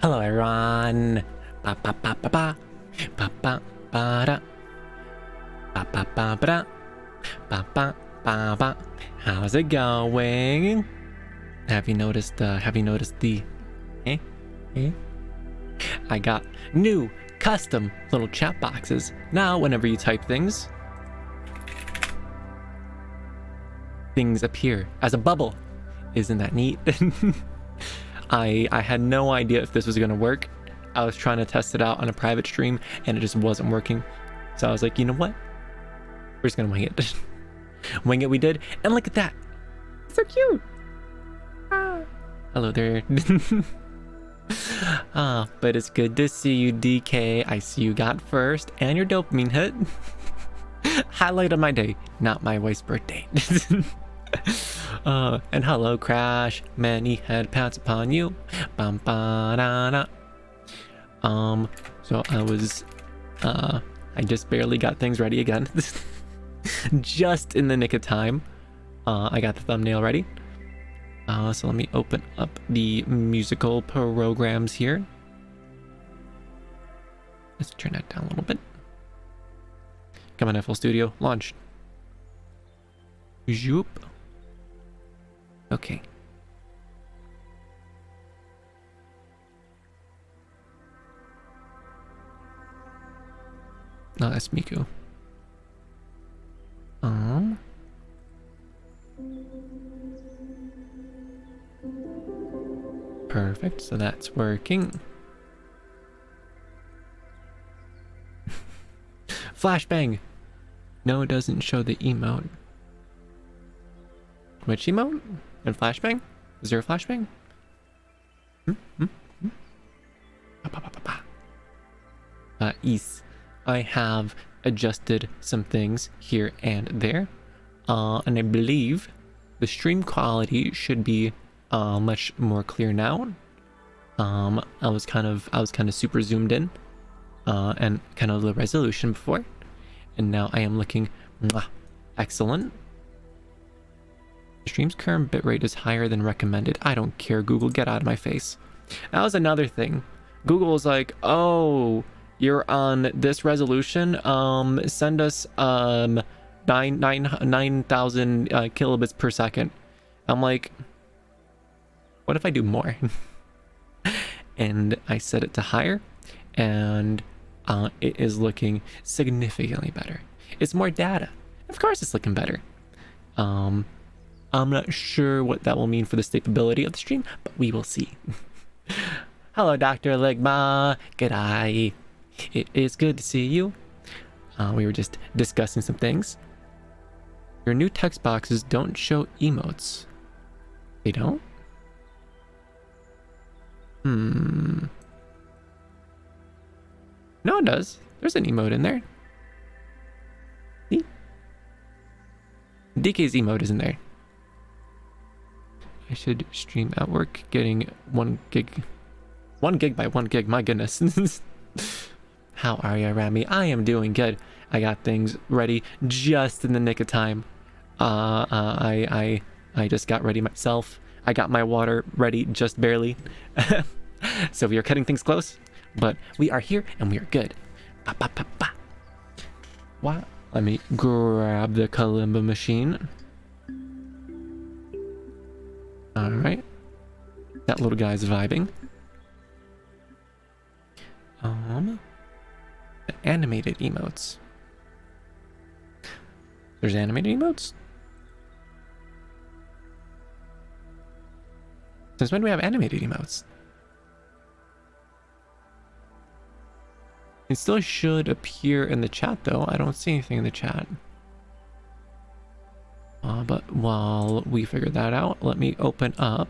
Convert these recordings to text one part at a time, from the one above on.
Hello everyone. Ba ba ba ba ba ba ba ba da ba ba ba ba da ba ba ba ba. How's it going? Have you noticed the eh? Eh? I got new custom little chat boxes. Now whenever you type things appear as a bubble. Isn't that neat? I had no idea if this was gonna work. I was trying to test it out on a private stream and it just wasn't working. So I was like, you know what? We're just gonna wing it. Wing it we did, and look at that. So cute. Hello there. But it's good to see you, DK. I see you got first and your dopamine hit. Highlight of my day, not my wife's birthday. And hello, Crash. Many head pats upon you. Bum ba da da. So I just barely got things ready again. Just in the nick of time. I got the thumbnail ready. So let me open up the musical programs here. Let's turn that down a little bit. Come on, FL Studio, launch. Zoop. Okay. No, that's Miku. Perfect, so that's working. Flashbang! No, it doesn't show the emote. Which emote? And flashbang? Is there a flashbang? I have adjusted some things here and there, and I believe the stream quality should be much more clear now. I was kind of super zoomed in, and kind of low resolution before, and now I am looking excellent. The stream's current bitrate is higher than recommended. I don't care, Google, get out of my face. That was another thing. Google was like, oh, you're on this resolution, send us 9,000 kilobits per second. I'm like, what if I do more? And I set it to higher, and it is looking significantly better. It's more data. Of course it's looking better. I'm not sure what that will mean for the stability of the stream, but we will see. Hello, Dr. Ligma. G'day. It is good to see you. We were just discussing some things. Your new text boxes don't show emotes. They don't? No, it does. There's an emote in there. See? DK's emote is in there. I should stream at work getting 1 gig. 1 gig by 1 gig, my goodness. How are you, Remi? I am doing good. I got things ready just in the nick of time. I just got ready myself. I got my water ready just barely. So we are cutting things close, but we are here and we are good. Ba, ba, ba, ba. What? Let me grab the kalimba machine. Alright. That little guy's vibing. The animated emotes. There's animated emotes? Since when do we have animated emotes? It still should appear in the chat though. I don't see anything in the chat. But while we figure that out, let me open up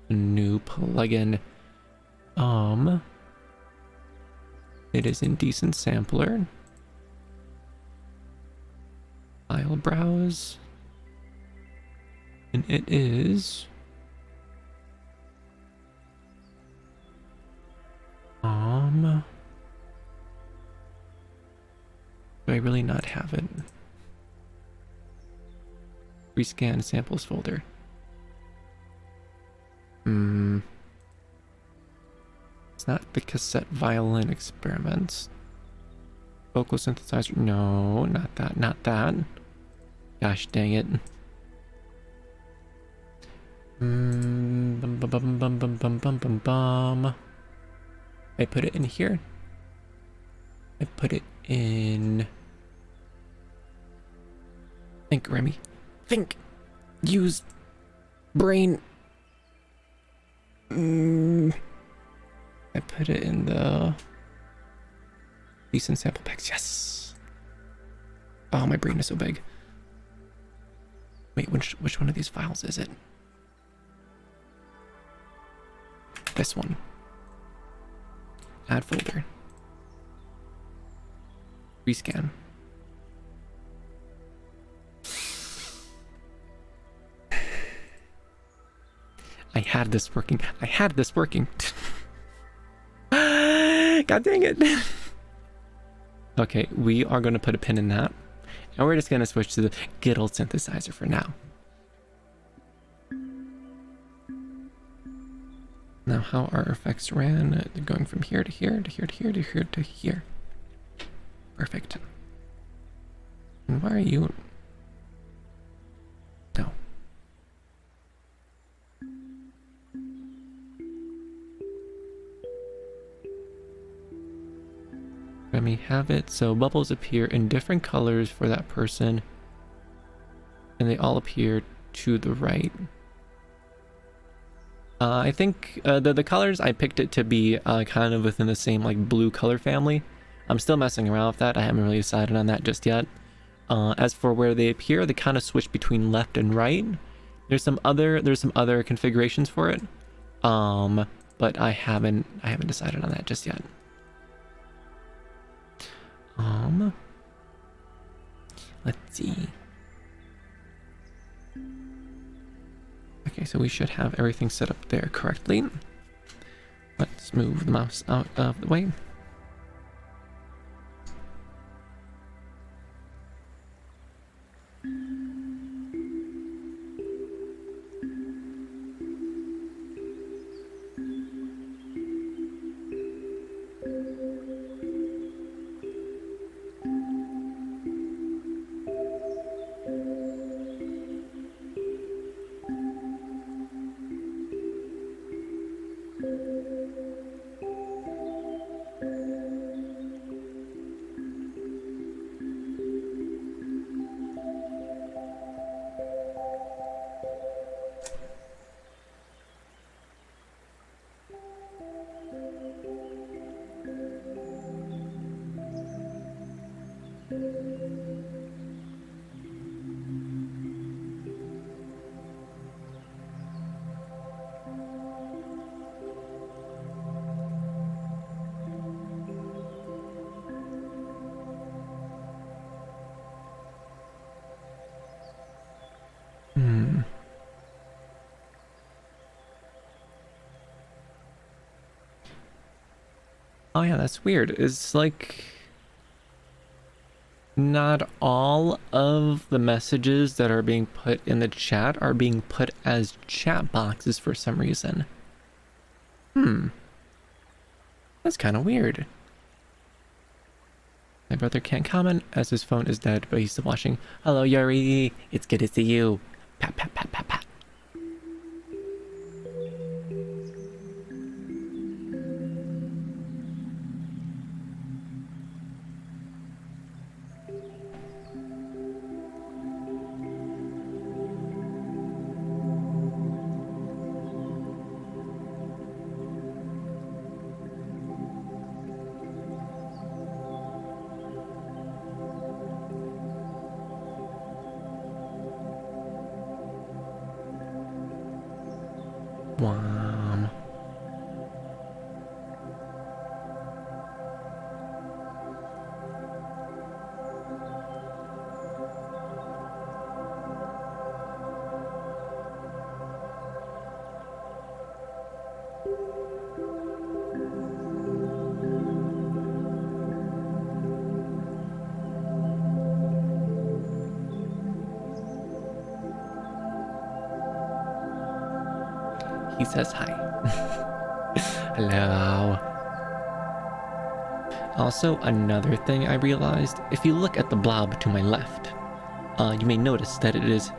a new plugin. It is Indecent Sampler. File browse. And it is do I really not have it? Rescan samples folder. It's not the cassette violin experiments. Vocal synthesizer. No, not that. Not that. Gosh dang it. Bum, bum, bum, bum, bum, bum, bum, bum, bum. I put it in here. I put it in. Think, Remi. Think. Use brain. I put it in the decent sample packs. Yes. Oh, my brain is so big. Wait, which one of these files is it? This one. Add folder. Rescan. I had this working. I had this working. God dang it. Okay, we are going to put a pin in that. And we're just going to switch to the good old synthesizer for now. Now, how our effects ran, they're going from here to here to here to here to here to here. Perfect. And why are you... No. Let me have it so bubbles appear in different colors for that person. And they all appear to the right. I think the colors, I picked it to be kind of within the same like blue color family. I'm still messing around with that. I haven't really decided on that just yet. As for where they appear, they kind of switch between left and right. There's some other configurations for it. But I haven't decided on that just yet. Let's see. Okay, so we should have everything set up there correctly. Let's move the mouse out of the way. Oh yeah, that's weird. It's like not all of the messages that are being put in the chat are being put as chat boxes for some reason. That's kind of weird. My brother can't comment as his phone is dead, but he's still watching. Hello, Yuri. It's good to see you. Pat, pat, pat, pat, pat. Wham. He says hi. Hello. Also, another thing I realized, if you look at the blob to my left, you may notice that it is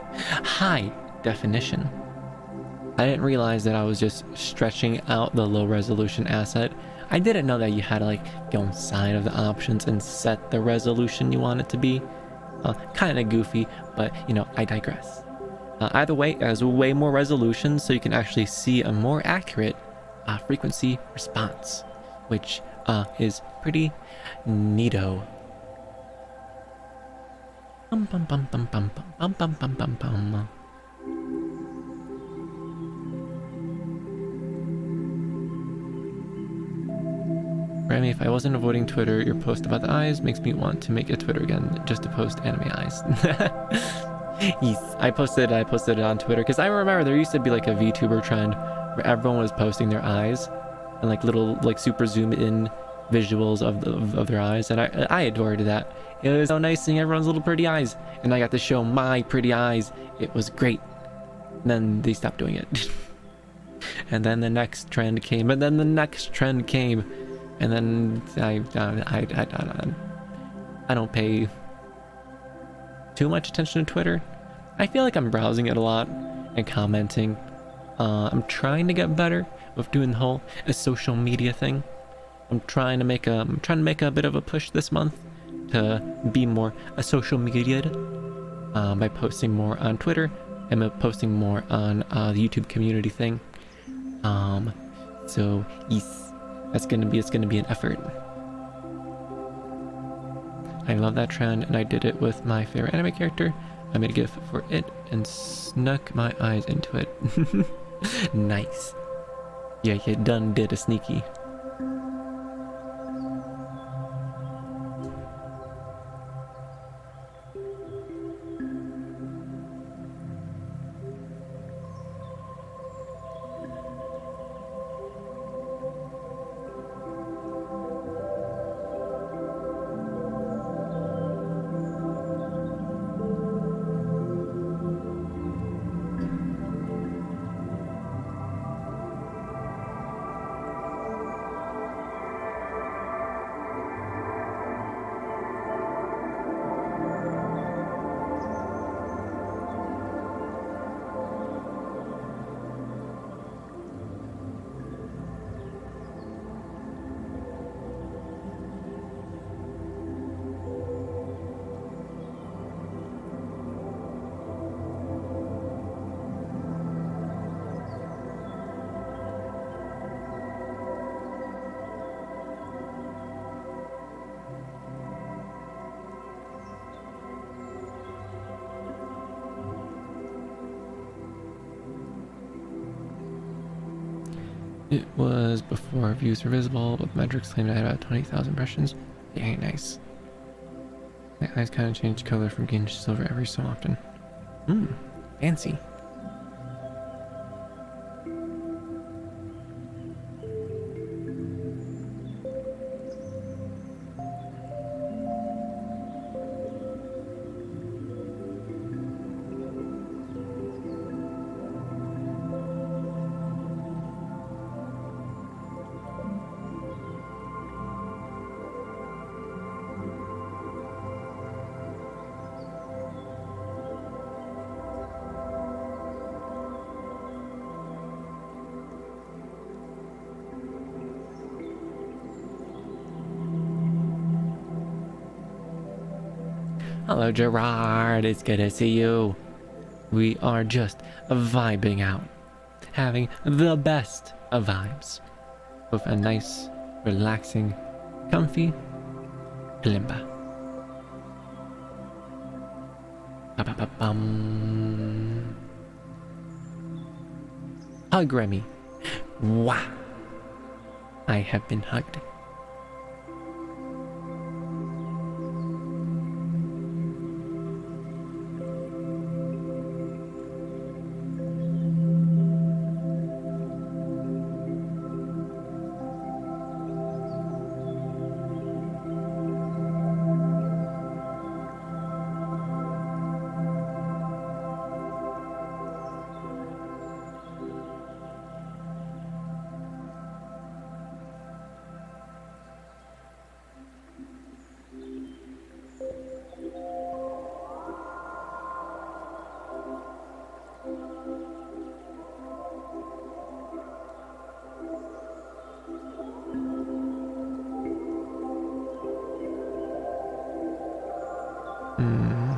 high definition. I didn't realize that I was just stretching out the low resolution asset. I didn't know that you had to like go inside of the options and set the resolution you want it to be. Kind of goofy, but you know, I digress. Either way, it has way more resolution, so you can actually see a more accurate frequency response, which is pretty neato. Bum bum bum bum bum bum bum bum bum bum. Remi, if I wasn't avoiding Twitter, your post about the eyes makes me want to make a Twitter again just to post anime eyes. Yes, I posted it on Twitter because I remember there used to be like a VTuber trend where everyone was posting their eyes and like little like super zoom in visuals of their eyes, and I adored that. It was so nice seeing everyone's little pretty eyes, and I got to show my pretty eyes. It was great. And then they stopped doing it. And then the next trend came, and then the next trend came, and then I don't pay too much attention to Twitter. I feel like I'm browsing it a lot and commenting. I'm trying to get better with doing the whole social media thing. I'm trying to make a bit of a push this month to be more a social media by posting more on Twitter and posting more on the YouTube community thing. So yes, it's gonna be an effort. I love that trend, and I did it with my favorite anime character. I made a gif for it and snuck my eyes into it. Nice. Yeah, you done did a sneaky. It was before views were visible, with metrics claiming I had about 20,000 impressions. Very nice. My eyes kind of change color from green to silver every so often. Fancy. Hello Gerard, it's good to see you. We are just vibing out, having the best of vibes, with a nice, relaxing, comfy kalimba. Ba-ba-ba-bum. Hug Remi. Wow. I have been hugged. Hmm.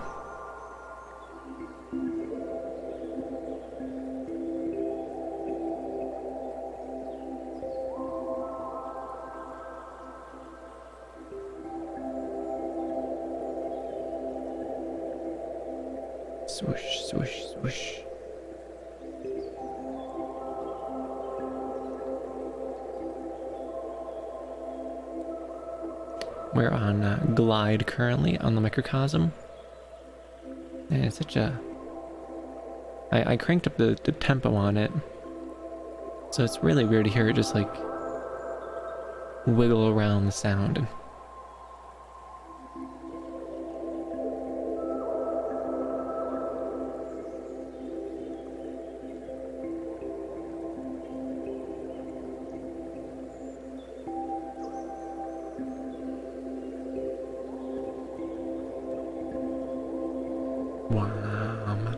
Swoosh, swoosh, swoosh. We're on glide currently on the microcosm. And it's such a... I cranked up the tempo on it. So it's really weird to hear it just like wiggle around the sound. Wow.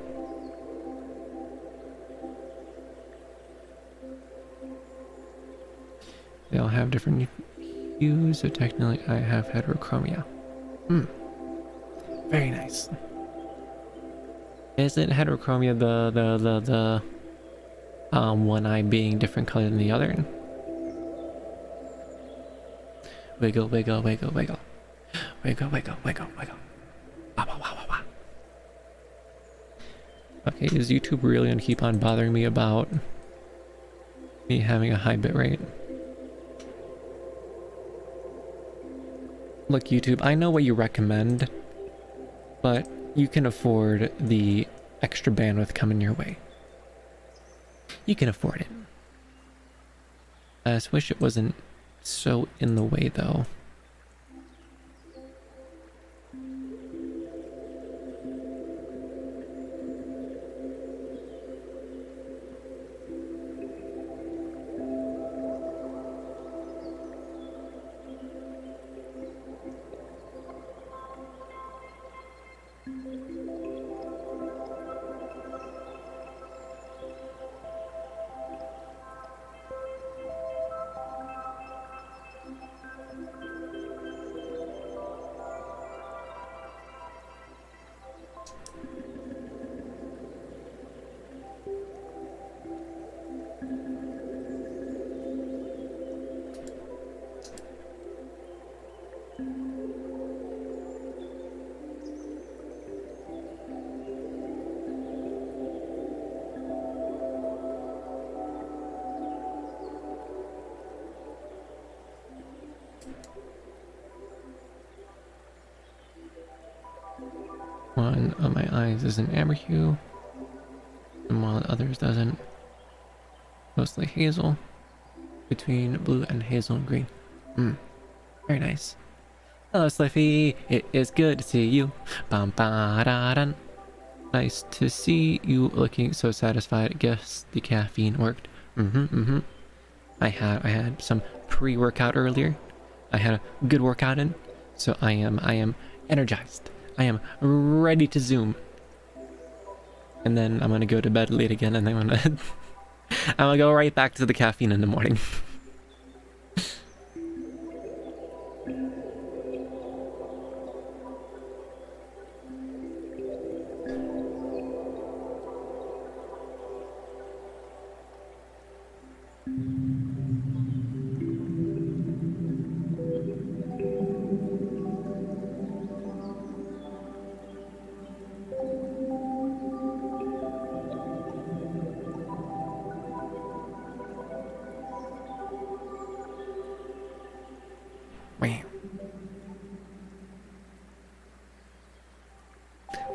They all have different hues, so technically I have heterochromia. Very nice. Isn't heterochromia the one eye being different color than the other? Wiggle, wiggle, wiggle, wiggle. Wiggle, wiggle, wiggle, wiggle. Wah, wah, wah, wah, wah. Okay, is YouTube really gonna keep on bothering me about me having a high bit rate? Look, YouTube, I know what you recommend, but you can afford the extra bandwidth coming your way. You can afford it. I just wish it wasn't so in the way, though. One of my eyes is an amber hue, and while the others doesn't. Mostly hazel, between blue and hazel and green. Very nice. Hello, Sliffy. It is good to see you. Bum ba da dun. Nice to see you looking so satisfied. Guess the caffeine worked. I had some pre-workout earlier. I had a good workout in, so I am energized. I am ready to zoom. And then I'm gonna go to bed late again, and then I'm gonna go right back to the caffeine in the morning.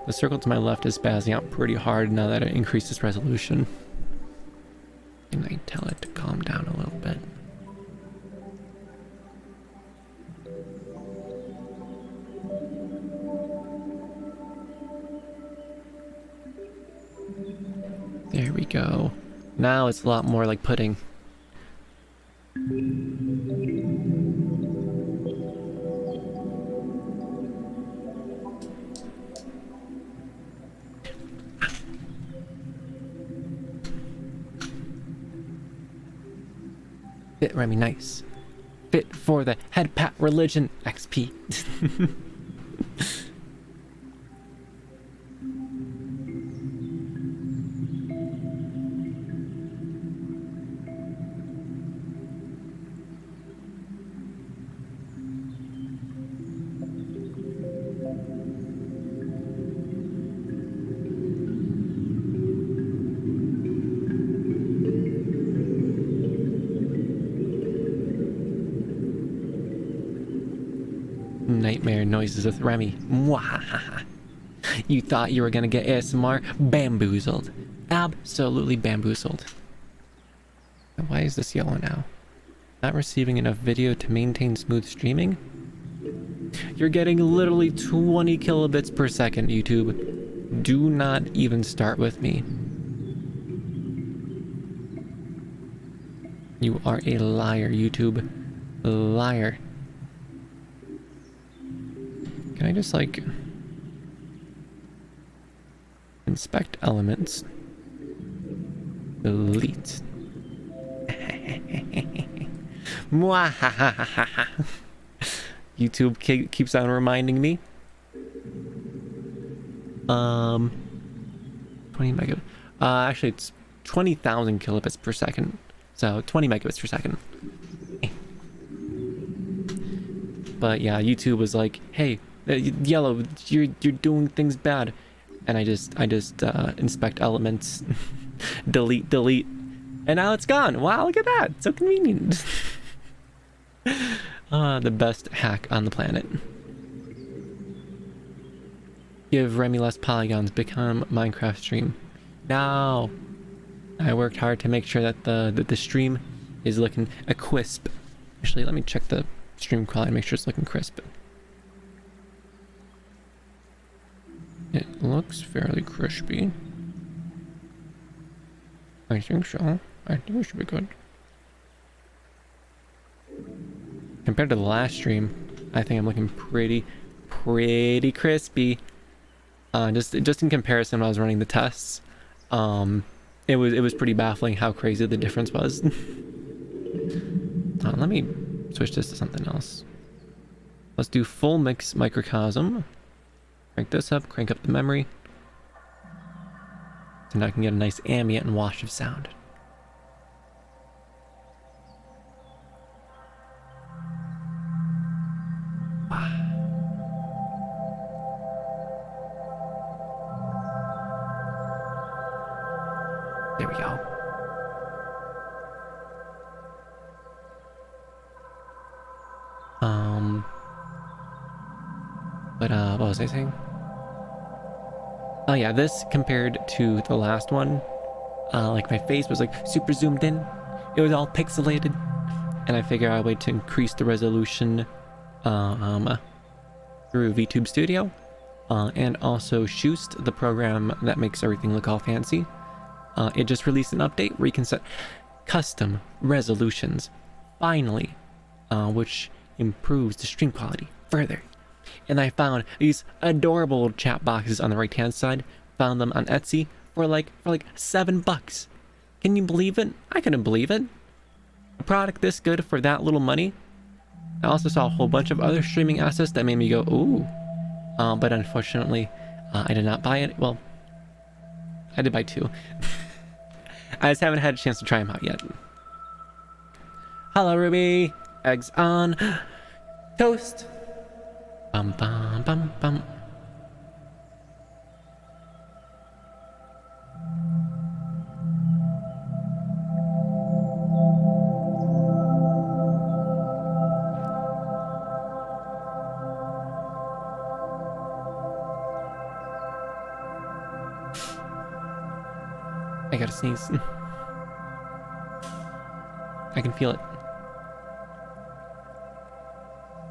The circle to my left is spazzing out pretty hard now that it increases resolution. And I tell it to calm down a little bit. There we go. Now it's a lot more like pudding. Fit Remi, nice. Fit for the head pat religion XP. Nightmare noises with Remi. Mwahaha. You thought you were gonna get ASMR? Bamboozled. Absolutely bamboozled. Why is this yellow now? Not receiving enough video to maintain smooth streaming? You're getting literally 20 kilobits per second, YouTube. Do not even start with me. You are a liar, YouTube. Liar. Can I just, like, inspect elements? Delete. YouTube keeps on reminding me. 20 megabits. Actually, it's 20,000 kilobits per second. So 20 megabits per second. But yeah, YouTube was like, "Hey, yellow, you're doing things bad," and I just inspect elements, delete, and now it's gone. Wow, look at that! So convenient. The best hack on the planet. Give Remi less polygons. Become Minecraft stream. No, I worked hard to make sure that the stream is looking a crisp. Actually, let me check the stream quality, make sure it's looking crisp. It looks fairly crispy. I think so. I think we should be good. Compared to the last stream, I think I'm looking pretty crispy. Just in comparison when I was running the tests, it was pretty baffling how crazy the difference was. Let me switch this to something else. Let's do full mix microcosm. Crank this up, crank up the memory. So now I can get a nice ambient and wash of sound. There we go. What was I saying? Oh yeah, this compared to the last one, like my face was like super zoomed in. It was all pixelated, and I figured I'd wait to increase the resolution through VTube Studio, and also Shoost, the program that makes everything look all fancy. It just released an update where you can set custom resolutions, finally, which improves the stream quality further. And I found these adorable chat boxes on the right hand side. Found them on Etsy for like $7. Can you believe it? I couldn't believe it. A product this good for that little money. I also saw a whole bunch of other streaming assets that made me go, ooh. But unfortunately, I did not buy it. Well, I did buy 2. I just haven't had a chance to try them out yet. Hello, Ruby. Eggs on toast. Bum bum bum bum. I gotta sneeze. I can feel it.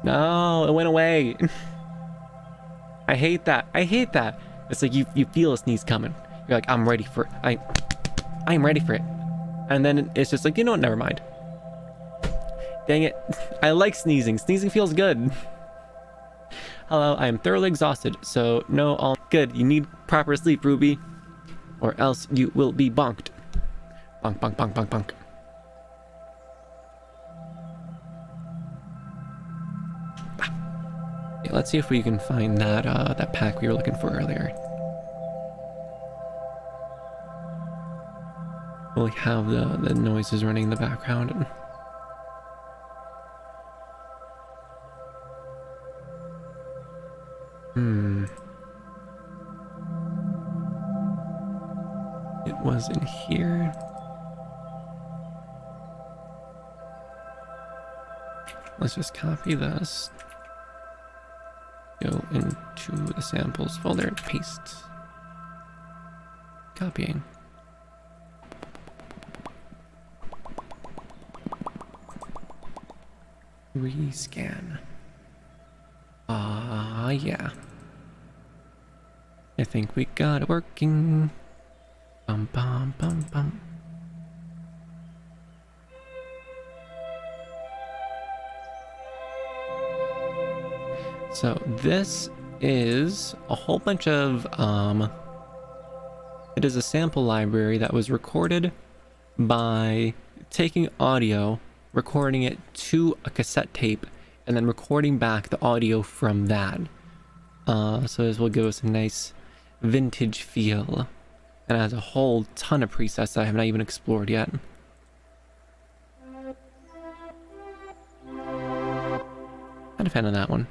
No, it went away. I hate that. I hate that. It's like you feel a sneeze coming. You're like, I'm ready for it. I'm ready for it. And then it's just like, you know what, never mind. Dang it. I like sneezing. Sneezing feels good. Hello, I am thoroughly exhausted, so no, all good. You need proper sleep, Ruby, or else you will be bonked. Bonk, bonk, bonk, bonk, bonk. Okay, let's see if we can find that that pack we were looking for earlier. We'll have the noises running in the background. It was in here. Let's just copy this. Go into the samples folder, paste. Copying. Rescan. Yeah. I think we got it working. Bum bum bum bum. So this is a whole bunch of it is a sample library that was recorded by taking audio, recording it to a cassette tape, and then recording back the audio from that. So this will give us a nice vintage feel, and it has a whole ton of presets that I have not even explored yet. Not a fan of that one.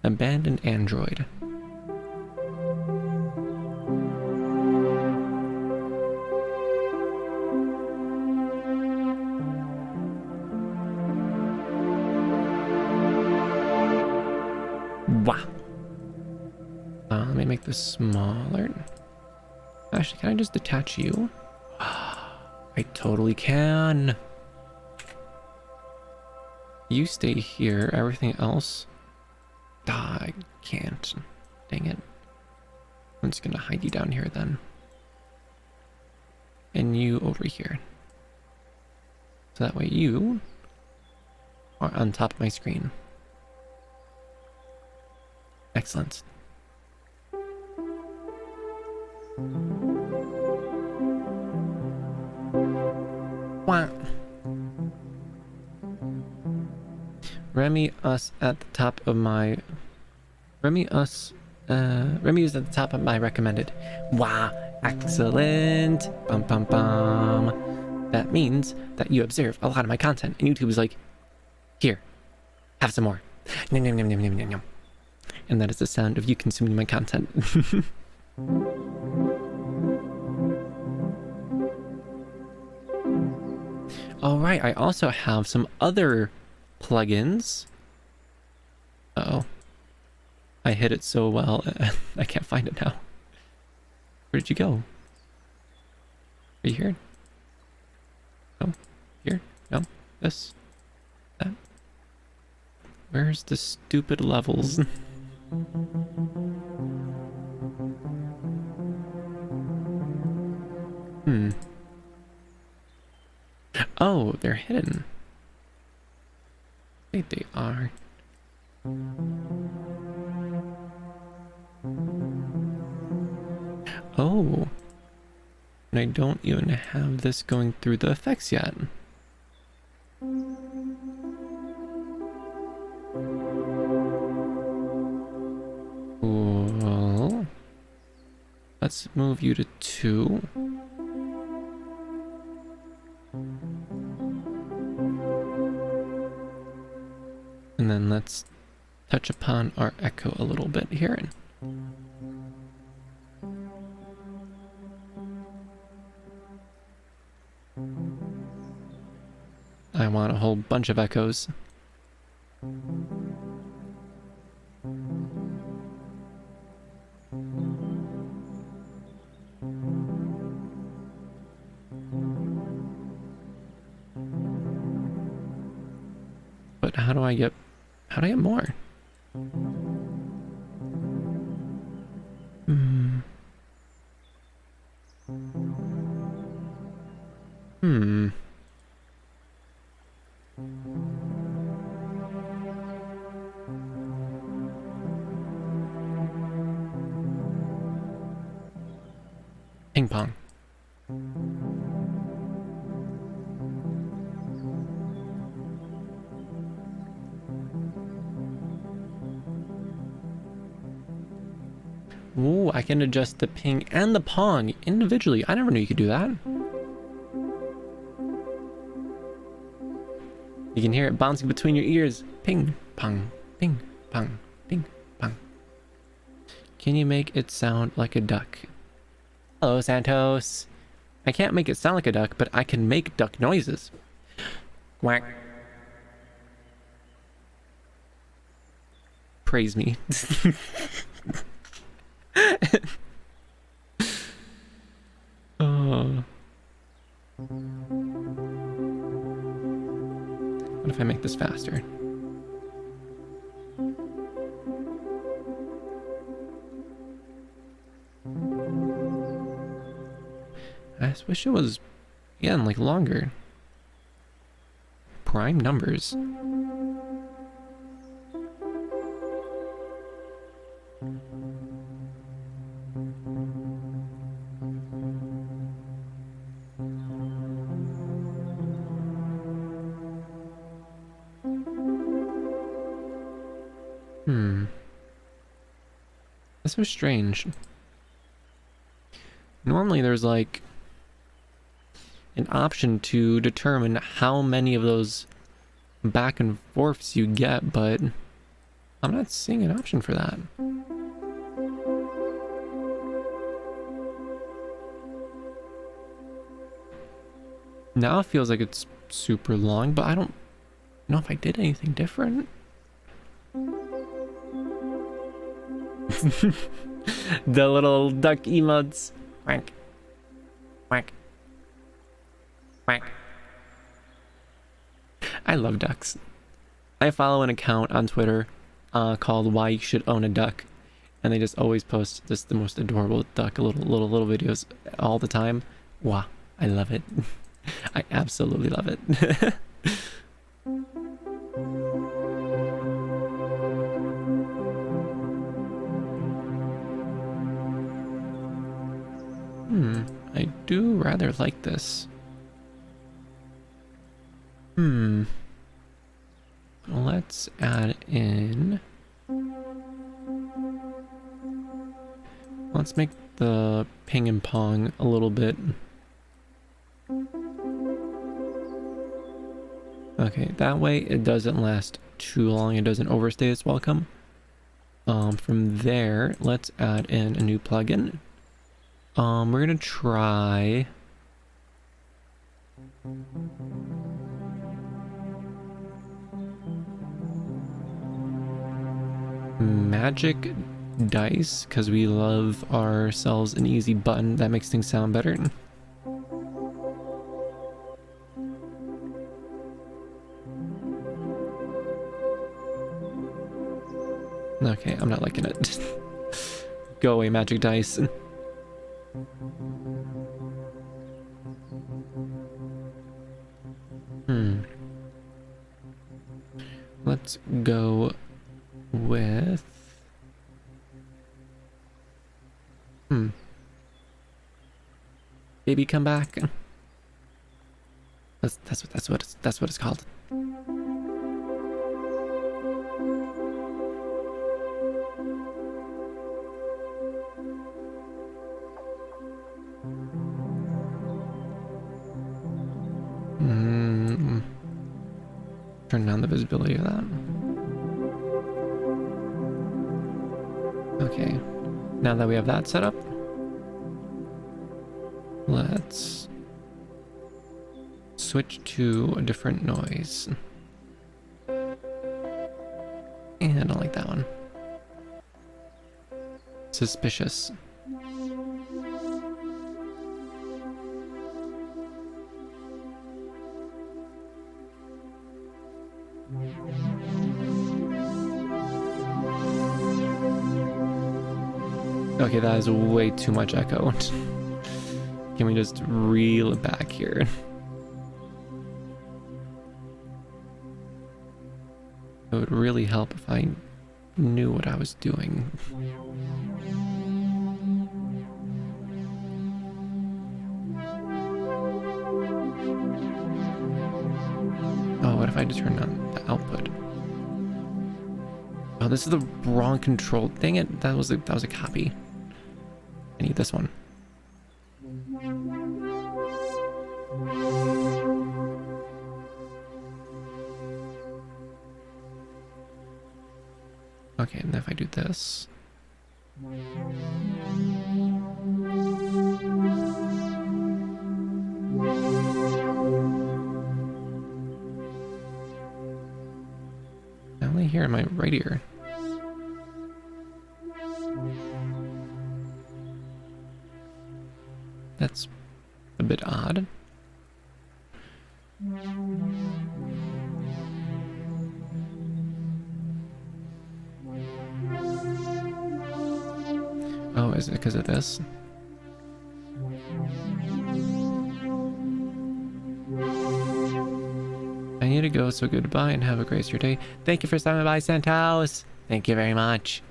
Abandoned Android. Wow. Let me make this smaller. Actually, can I just detach you? I totally can. You stay here. Everything else. I can't. Dang it. I'm just gonna hide you down here then. And you over here. So that way you are on top of my screen. Excellent. Wah. Remi us at the top of my Remi is at the top of my recommended. Wow, excellent. Bum bum bum. That means that you observe a lot of my content, and YouTube is like, here, have some more. Nom, nom, nom, nom, nom, nom, nom. And that is the sound of you consuming my content. Alright, I also have some other plugins. Uh-oh. I hid it so well, I can't find it now. Where did you go? Are you here? No? Here? No? This? That? Where's the stupid levels? Oh, they're hidden. I think they are. Oh. And I don't even have this going through the effects yet. Well, let's move you to 2. And then let's touch upon our echo a little bit here. I want a whole bunch of echoes. But how do I get more? Ping pong. Ooh, I can adjust the ping and the pong individually. I never knew you could do that. You can hear it bouncing between your ears. Ping, pong, ping, pong, ping, pong. Can you make it sound like a duck? Hello, Santos. I can't make it sound like a duck, but I can make duck noises. Quack. praise me. Oh. What if I make this faster? I just wish it was, yeah, like longer. Prime numbers. That's so strange. Normally there's like an option to determine how many of those back and forths you get, but I'm not seeing an option for that. Now it feels like it's super long, but I don't know if I did anything different. The little duck emotes. Quack. Quack. Quack. I love ducks. I follow an account on Twitter called Why You Should Own a Duck, and they just always post just the most adorable duck, little videos all the time. Wow, I love it. I absolutely love it. I do rather like this. Let's add in... Let's make the ping and pong a little bit. Okay, that way it doesn't last too long, it doesn't overstay its welcome. From there, let's add in a new plugin. We're gonna try... Magic dice, because we love ourselves an easy button that makes things sound better. Okay, I'm not liking it. Go away, magic dice. Let's go with... Baby come back. That's what it's called. Turn down the visibility of that. Okay, now that we have that set up, let's switch to a different noise. And I don't like that one. Suspicious. Okay, that is way too much echo. Can we just reel it back here? It would really help if I knew what I was doing. Oh, what if I just turn on the output? Oh, this is the wrong control. Dang it, that was a copy. I need this one. Okay, and if I do this. I only hear my right ear. bit odd. Oh, is it because of this? I need to go, so goodbye and have a grace your day. Thank you for stopping by, Santos. Thank you very much.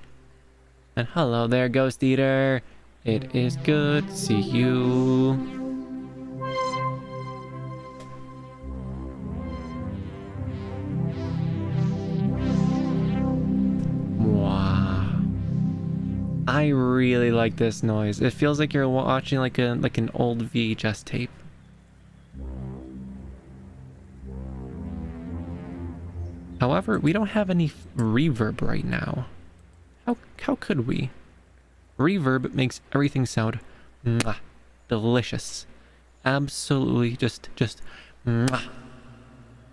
And hello there, Ghost Eater. It is good to see you. Wow. I really like this noise. It feels like you're watching like an old VHS tape. However, we don't have any reverb right now. How could we? Reverb makes everything sound mwah, delicious. Absolutely just mwah,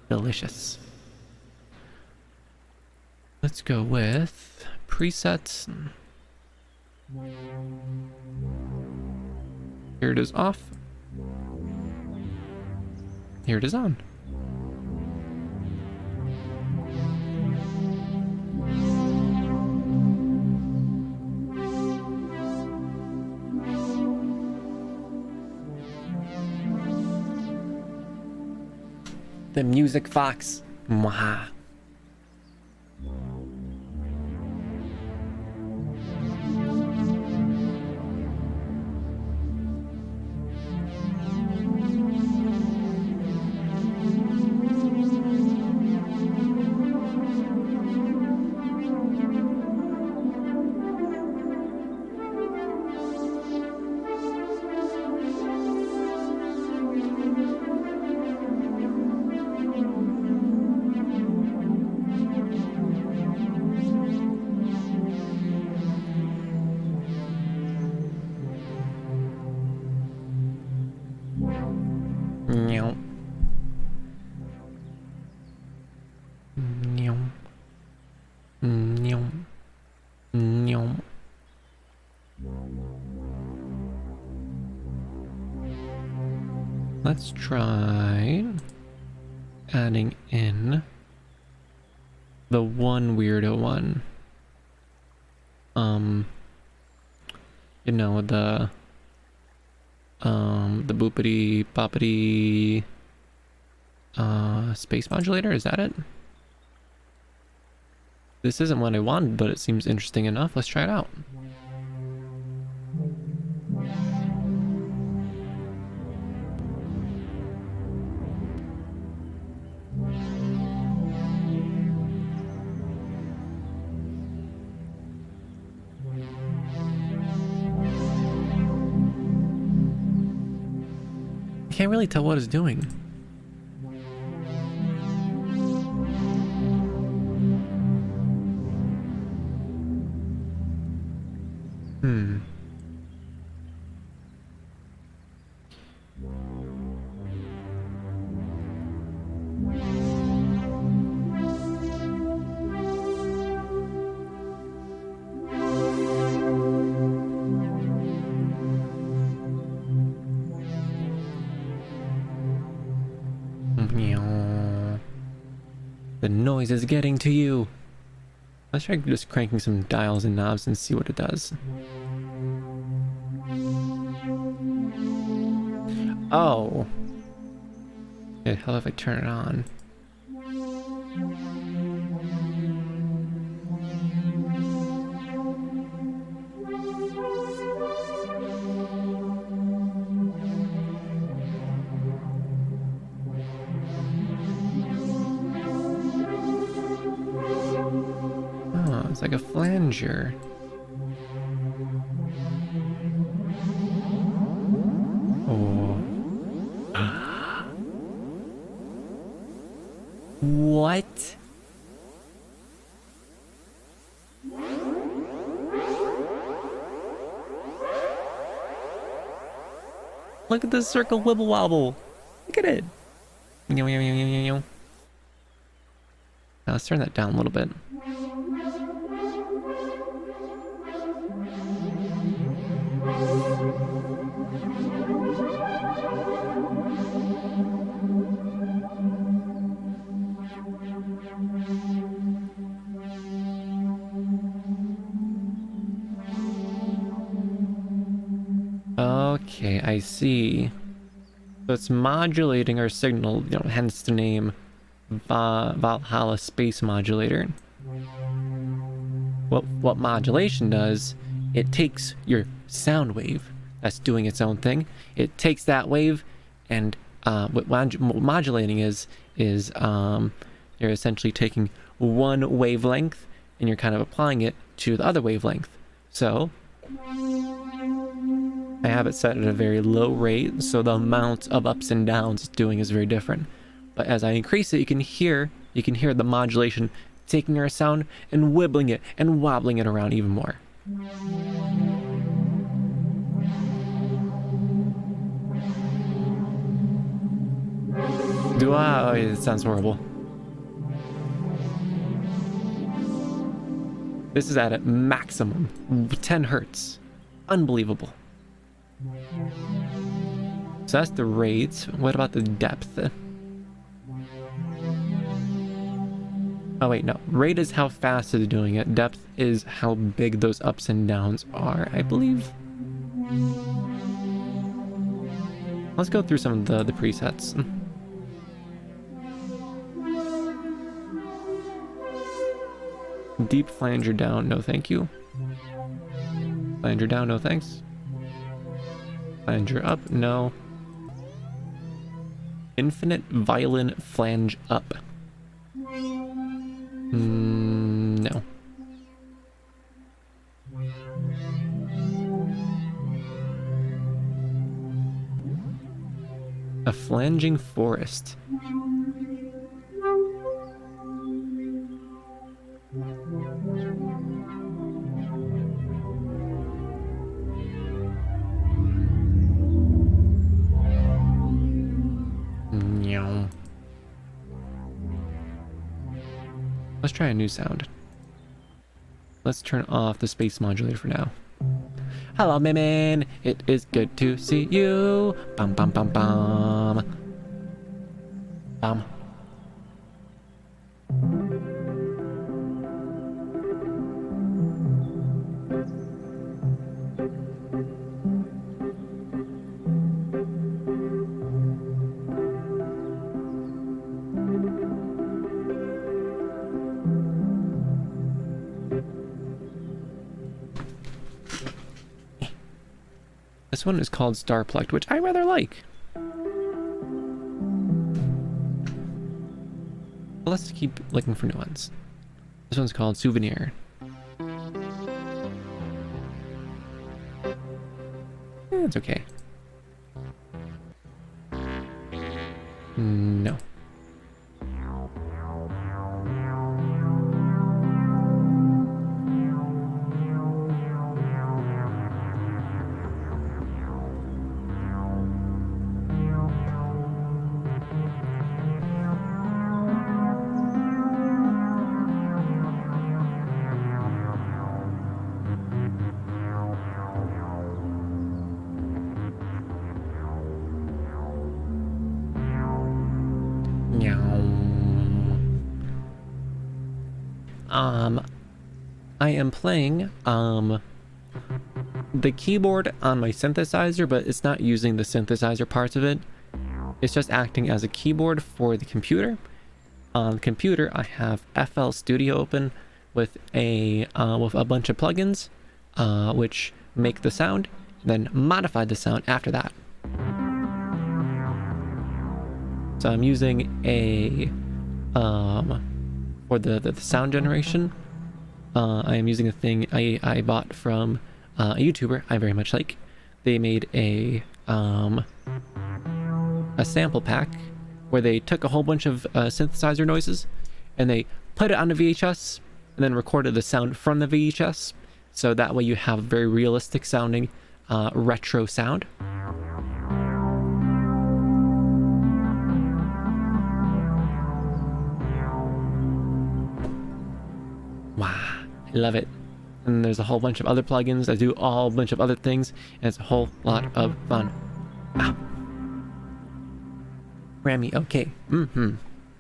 delicious. Let's go with presets. Here it is off. Here it is on. The music fox. Mwah. Let's try adding in the one weirdo one. You know, the boopity boppity space modulator, is that it? This isn't what I wanted, but it seems interesting enough. Let's try it out. I can't really tell what it's doing. The noise is getting to you. Let's try just cranking some dials and knobs and see what it does. Oh. Okay, how if I turn it on? It's like a flanger. Oh. What? Look at this circle wibble wobble. Look at it. Now let's turn that down a little bit. Okay, I see. So it's modulating our signal, you know, hence the name Valhalla Space Modulator. What modulation does, it takes your sound wave that's doing its own thing. It takes that wave, and what modulating is you're essentially taking one wavelength and you're kind of applying it to the other wavelength. So I have it set at a very low rate, so the amount of ups and downs it's doing is very different. But as I increase it, you can hear the modulation taking our sound and wibbling it and wobbling it around even more. Oh, it sounds horrible. This is at a maximum 10 hertz. Unbelievable. So that's the rate. What about the depth? Oh wait, no. Rate is how fast it's doing it. Depth is how big those ups and downs are, I believe. Let's go through some of the presets. Deep flanger down, no thank you. Flanger down, no thanks. Flanger up, no. Infinite violin flange up. No. A flanging forest. Let's try a new sound. Let's turn off the space modulator for now. Hello, Mimin. It is good to see you. Bum bum bum bum. Bum. This one is called Star Plucked, which I rather like. But let's keep looking for new ones. This one's called Souvenir. It's okay. No. I am playing the keyboard on my synthesizer, but it's not using the synthesizer parts of it. It's just acting as a keyboard for the computer. On the computer, I have FL Studio open with a bunch of plugins, which make the sound, then modify the sound after that. So I'm using a for the sound generation. I am using a thing I bought from a YouTuber I very much like. They made a sample pack where they took a whole bunch of synthesizer noises and they put it on a VHS and then recorded the sound from the VHS. So that way you have very realistic sounding retro sound. Wow, I love it. And there's a whole bunch of other plugins that do a whole bunch of other things, and it's a whole lot of fun. Ah. Remi, okay.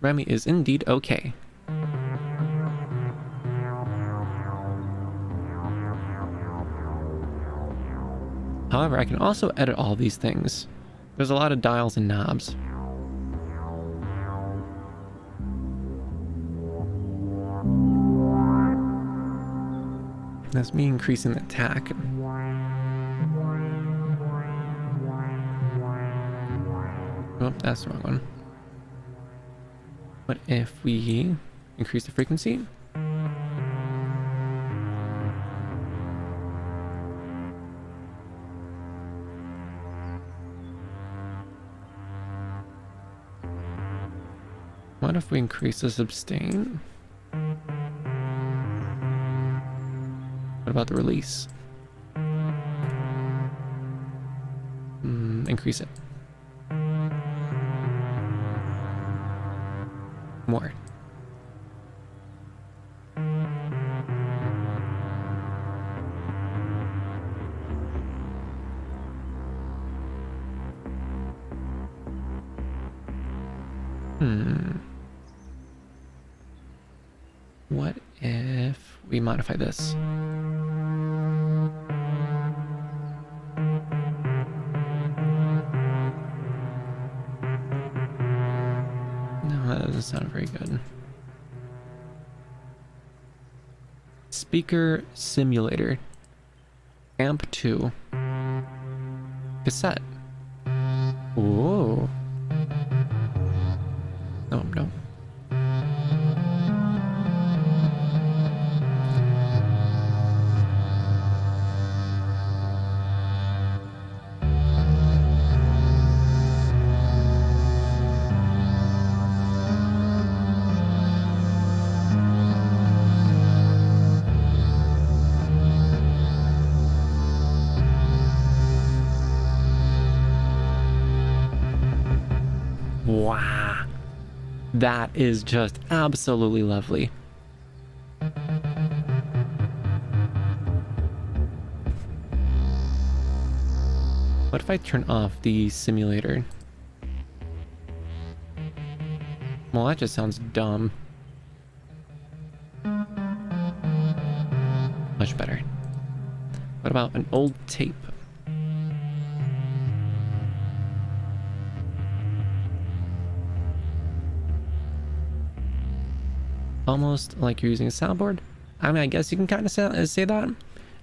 Remi is indeed okay. However, I can also edit all these things. There's a lot of dials and knobs. That's me increasing the attack. Oh, that's the wrong one. What if we increase the frequency? What if we increase the sustain? What about the release? Increase it. More. What if we modify this? No, that doesn't sound very good. Speaker simulator. Amp 2. Cassette. Whoa. Oh, no. Wow. That is just absolutely lovely. What if I turn off the simulator? Well, that just sounds dumb. Much better. What about an old tape? Almost like you're using a soundboard. I mean, I guess you can kind of say that.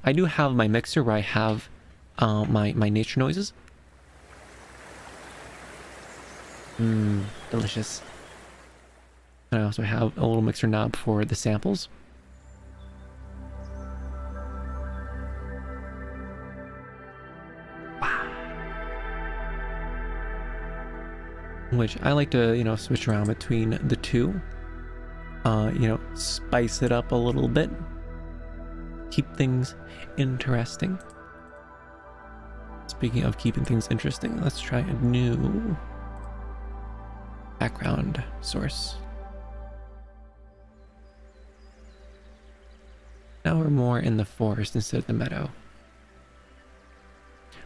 I do have my mixer where I have my nature noises. Delicious. And I also have a little mixer knob for the samples. Wow. Which I like to, you know, switch around between the two. You know, spice it up a little bit. Keep things interesting. Speaking of keeping things interesting, let's try a new background source. Now we're more in the forest instead of the meadow.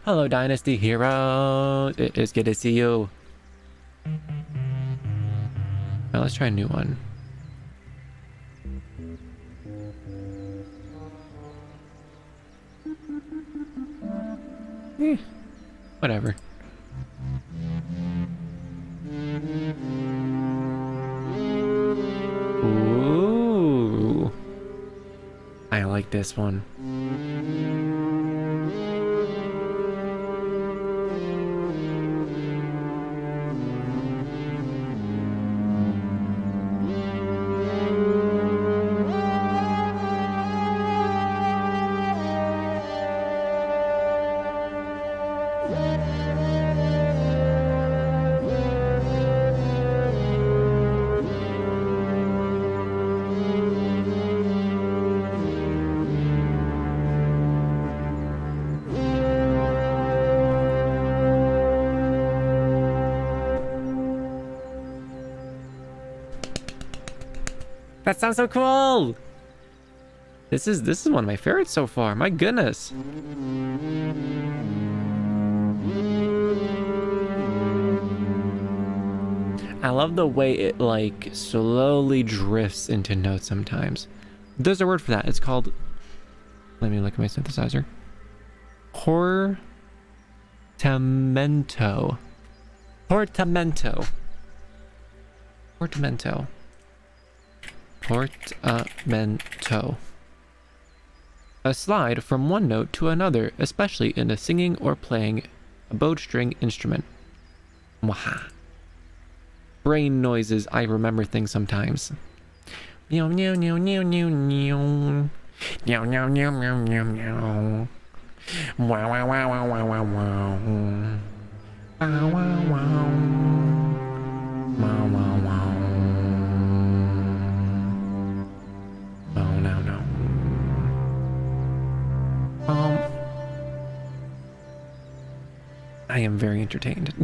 Hello, Dynasty Heroes. It is good to see you. Now let's try a new one. Whatever. Ooh. I like this one. That sounds so cool. This is one of my favorites so far. My goodness. I love the way it like slowly drifts into notes sometimes. There's a word for that. It's called, let me look at my synthesizer. Portamento. Portamento. Portamento. Portamento. A slide from one note to another, especially in a singing or playing a bowed string instrument. Waha. Brain noises. I remember things sometimes. Meow meow meow meow meow meow. Meow meow meow meow meow meow. Wow wow wow wow wow wow wow. Wow wow wow. Wow wow wow. Oh no no. I am very entertained.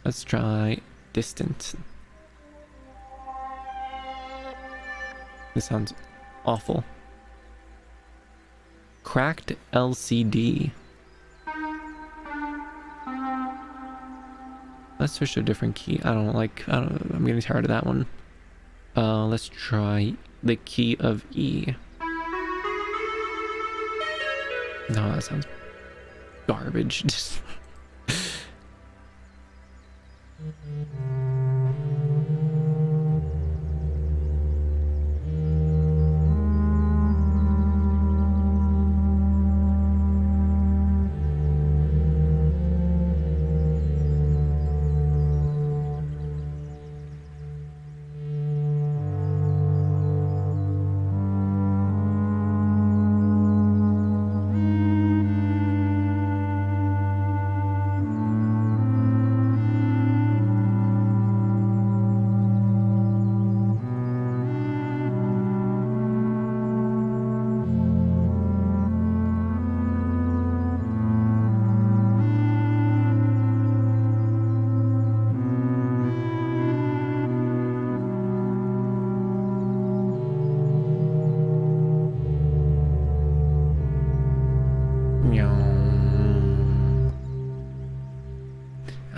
Let's try distant. This sounds awful. Cracked LCD. Let's switch to a different key. I'm getting tired of that one. Let's try the key of E. No, that sounds garbage.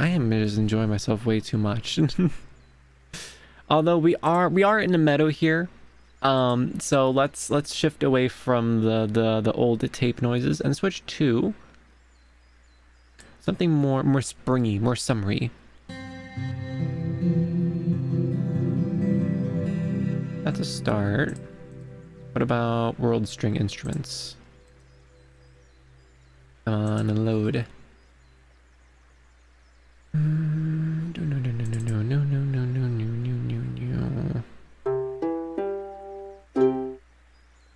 I am just enjoying myself way too much. Although we are in a meadow here. So let's shift away from the old tape noises and switch to something more springy, more summery. That's a start. What about world string instruments? Come on and load.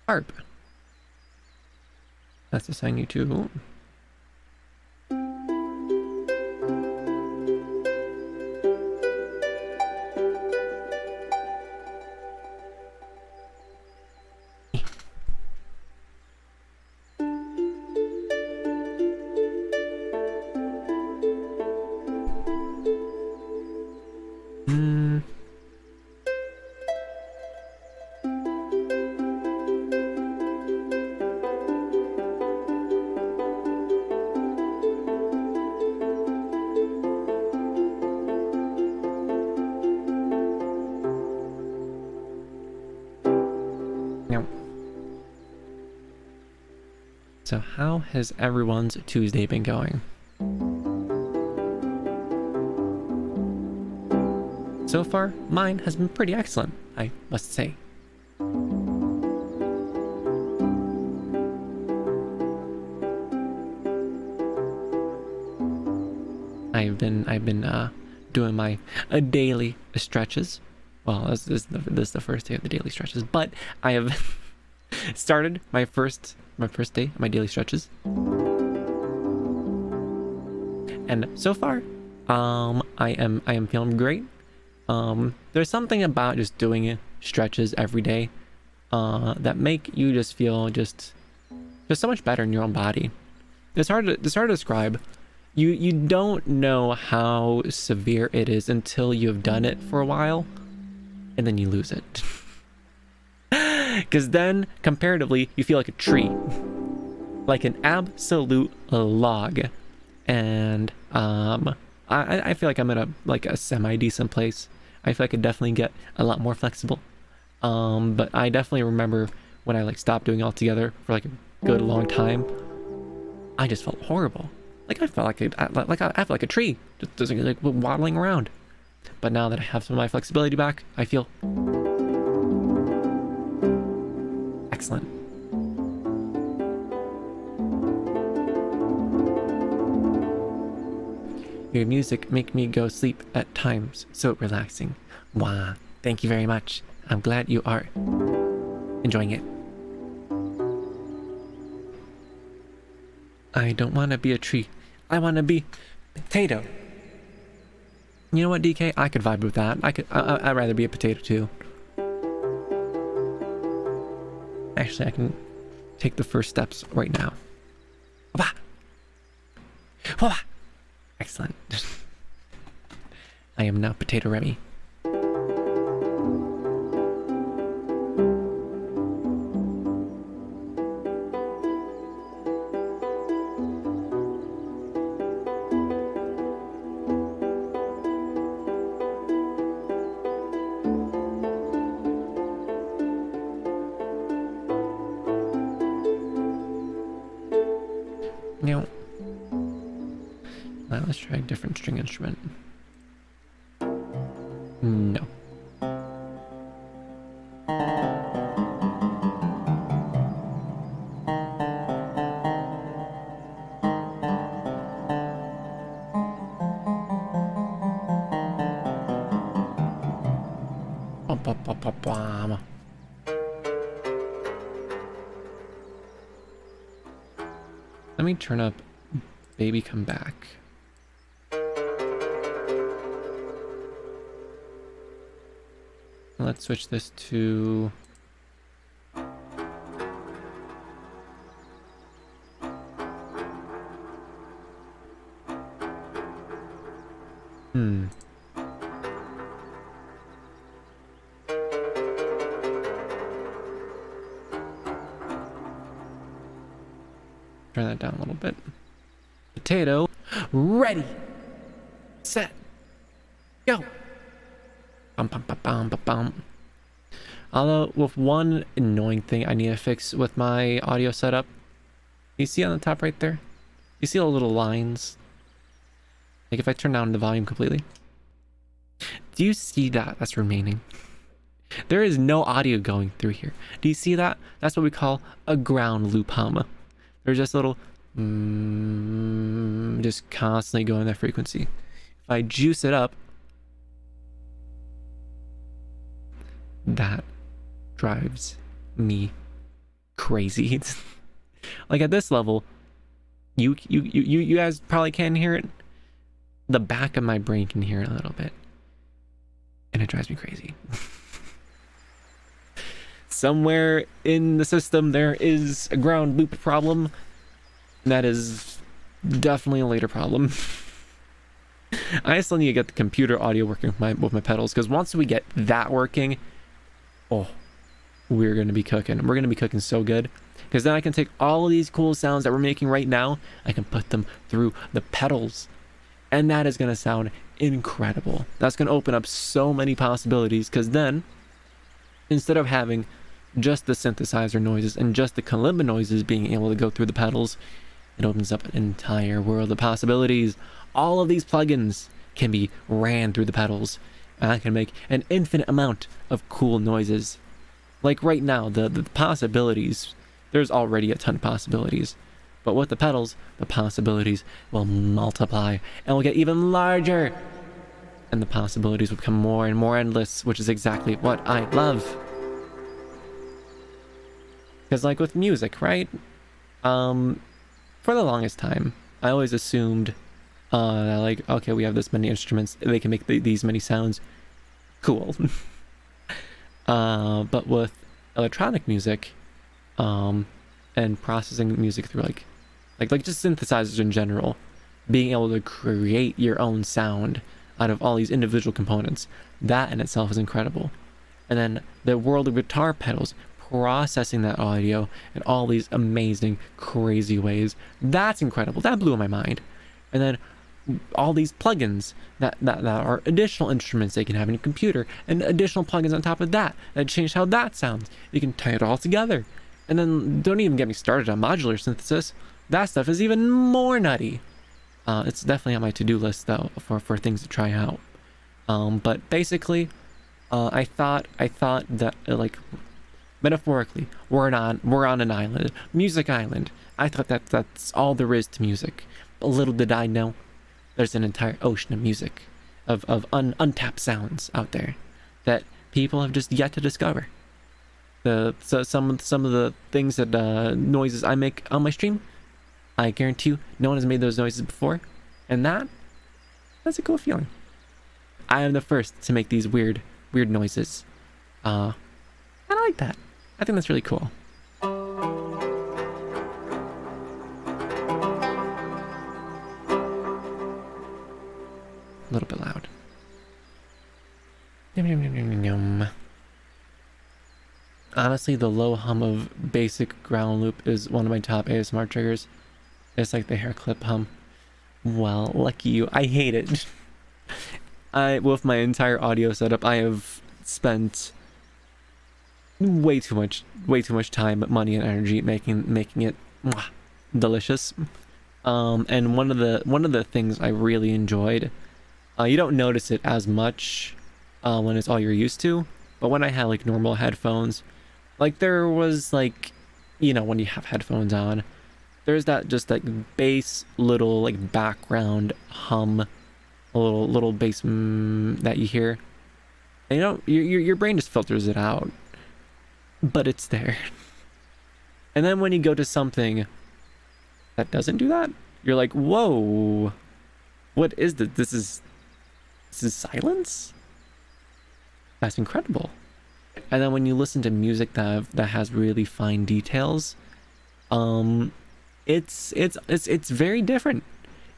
Harp. That's assign you to. So how has everyone's Tuesday been going? So far, mine has been pretty excellent, I must say. I've been doing my daily stretches. Well, this is the first day of the daily stretches, but I have started my first day of my daily stretches, and so far I am feeling great. There's something about just doing stretches every day that make you just feel just so much better in your own body. It's hard to describe. You don't know how severe it is until you've done it for a while, and then you lose it. Because then, comparatively, you feel like a tree. Like an absolute log. And I feel like I'm in a semi-decent place. I feel like I could definitely get a lot more flexible. But I definitely remember when I stopped doing it altogether for a good long time. I just felt horrible. Like I felt like I felt like a tree, just like waddling around. But now that I have some of my flexibility back, I feel excellent. Your music make me go sleep at times, so relaxing. Wow, thank you very much. I'm glad you are enjoying it. I don't want to be a tree. I want to be potato. You know what, DK? I could vibe with that. I'd rather be a potato too. Actually, I can take the first steps right now. Excellent. I am now Potato Remi. Now, let's try a different string instrument. No. Let me turn up Baby Come Back. Let's switch this to turn that down a little bit. Potato, ready, set, go. Bum, bum, bum, bum, bum, bum. Although, with one annoying thing I need to fix with my audio setup, you see on the top right there? You see all the little lines? Like if I turn down the volume completely. Do you see that? That's remaining. There is no audio going through here. Do you see that? That's what we call a ground loop hum. There's just a little just constantly going that frequency. If I juice it up, that drives me crazy. Like at this level, you guys probably can hear it. The back of my brain can hear it a little bit, and it drives me crazy. Somewhere in the system there is a ground loop problem. That is definitely a later problem. I still need to get the computer audio working with my pedals, because once we get that working, oh, we're going to be cooking. We're going to be cooking so good, because then I can take all of these cool sounds that we're making right now, I can put them through the pedals, and that is going to sound incredible. That's going to open up so many possibilities, because then instead of having just the synthesizer noises and just the kalimba noises being able to go through the pedals, it opens up an entire world of possibilities. All of these plugins can be ran through the pedals, and I can make an infinite amount of cool noises. Like right now, the possibilities, there's already a ton of possibilities, but with the pedals, the possibilities will multiply and will get even larger, and the possibilities will become more and more endless, which is exactly what I love. Because like with music, right? For the longest time, I always assumed that like, okay, we have this many instruments, they can make these many sounds. Cool. But with electronic music, and processing music through like just synthesizers in general, being able to create your own sound out of all these individual components, that in itself is incredible. And then the world of guitar pedals, processing that audio in all these amazing, crazy ways, that's incredible. That blew my mind. And then all these plugins that are additional instruments they can have in your computer, and additional plugins on top of that change how that sounds. You can tie it all together. And then don't even get me started on modular synthesis. That stuff is even more nutty. It's definitely on my to-do list though for things to try out. But basically, I thought that like metaphorically, we're on an island, music island. I thought that's all there is to music. But little did I know, there's an entire ocean of music, of untapped sounds out there that people have just yet to discover. Some of the things that noises I make on my stream, I guarantee you, no one has made those noises before, and that's a cool feeling. I am the first to make these weird noises, and I like that. I think that's really cool. A little bit loud. Yum, yum, yum, yum, yum. Honestly, the low hum of basic ground loop is one of my top ASMR triggers. It's like the hair clip hum. Well, lucky you. I hate it. With my entire audio setup, I have spent way too much time, money, and energy making it delicious. And one of the things I really enjoyed, you don't notice it as much when it's all you're used to, but when I had like normal headphones, like there was like, when you have headphones on, there's that just like bass little like background hum, a little bass that you hear, and your brain just filters it out, but it's there. And then when you go to something that doesn't do that, you're like, whoa, what is this? This is silence? That's incredible. And then when you listen to music that has really fine details, it's very different.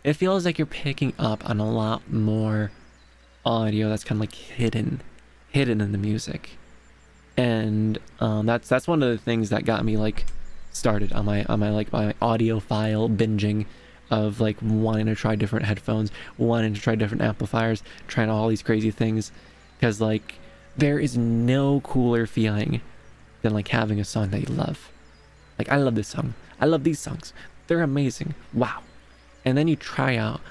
It feels like you're picking up on a lot more audio that's kind of like hidden in the music. And that's one of the things that got me like started on my audiophile binging of like wanting to try different headphones, wanting to try different amplifiers, trying all these crazy things, because like there is no cooler feeling than like having a song that you love. Like, I love this song, I love these songs, they're amazing, wow. And then you try out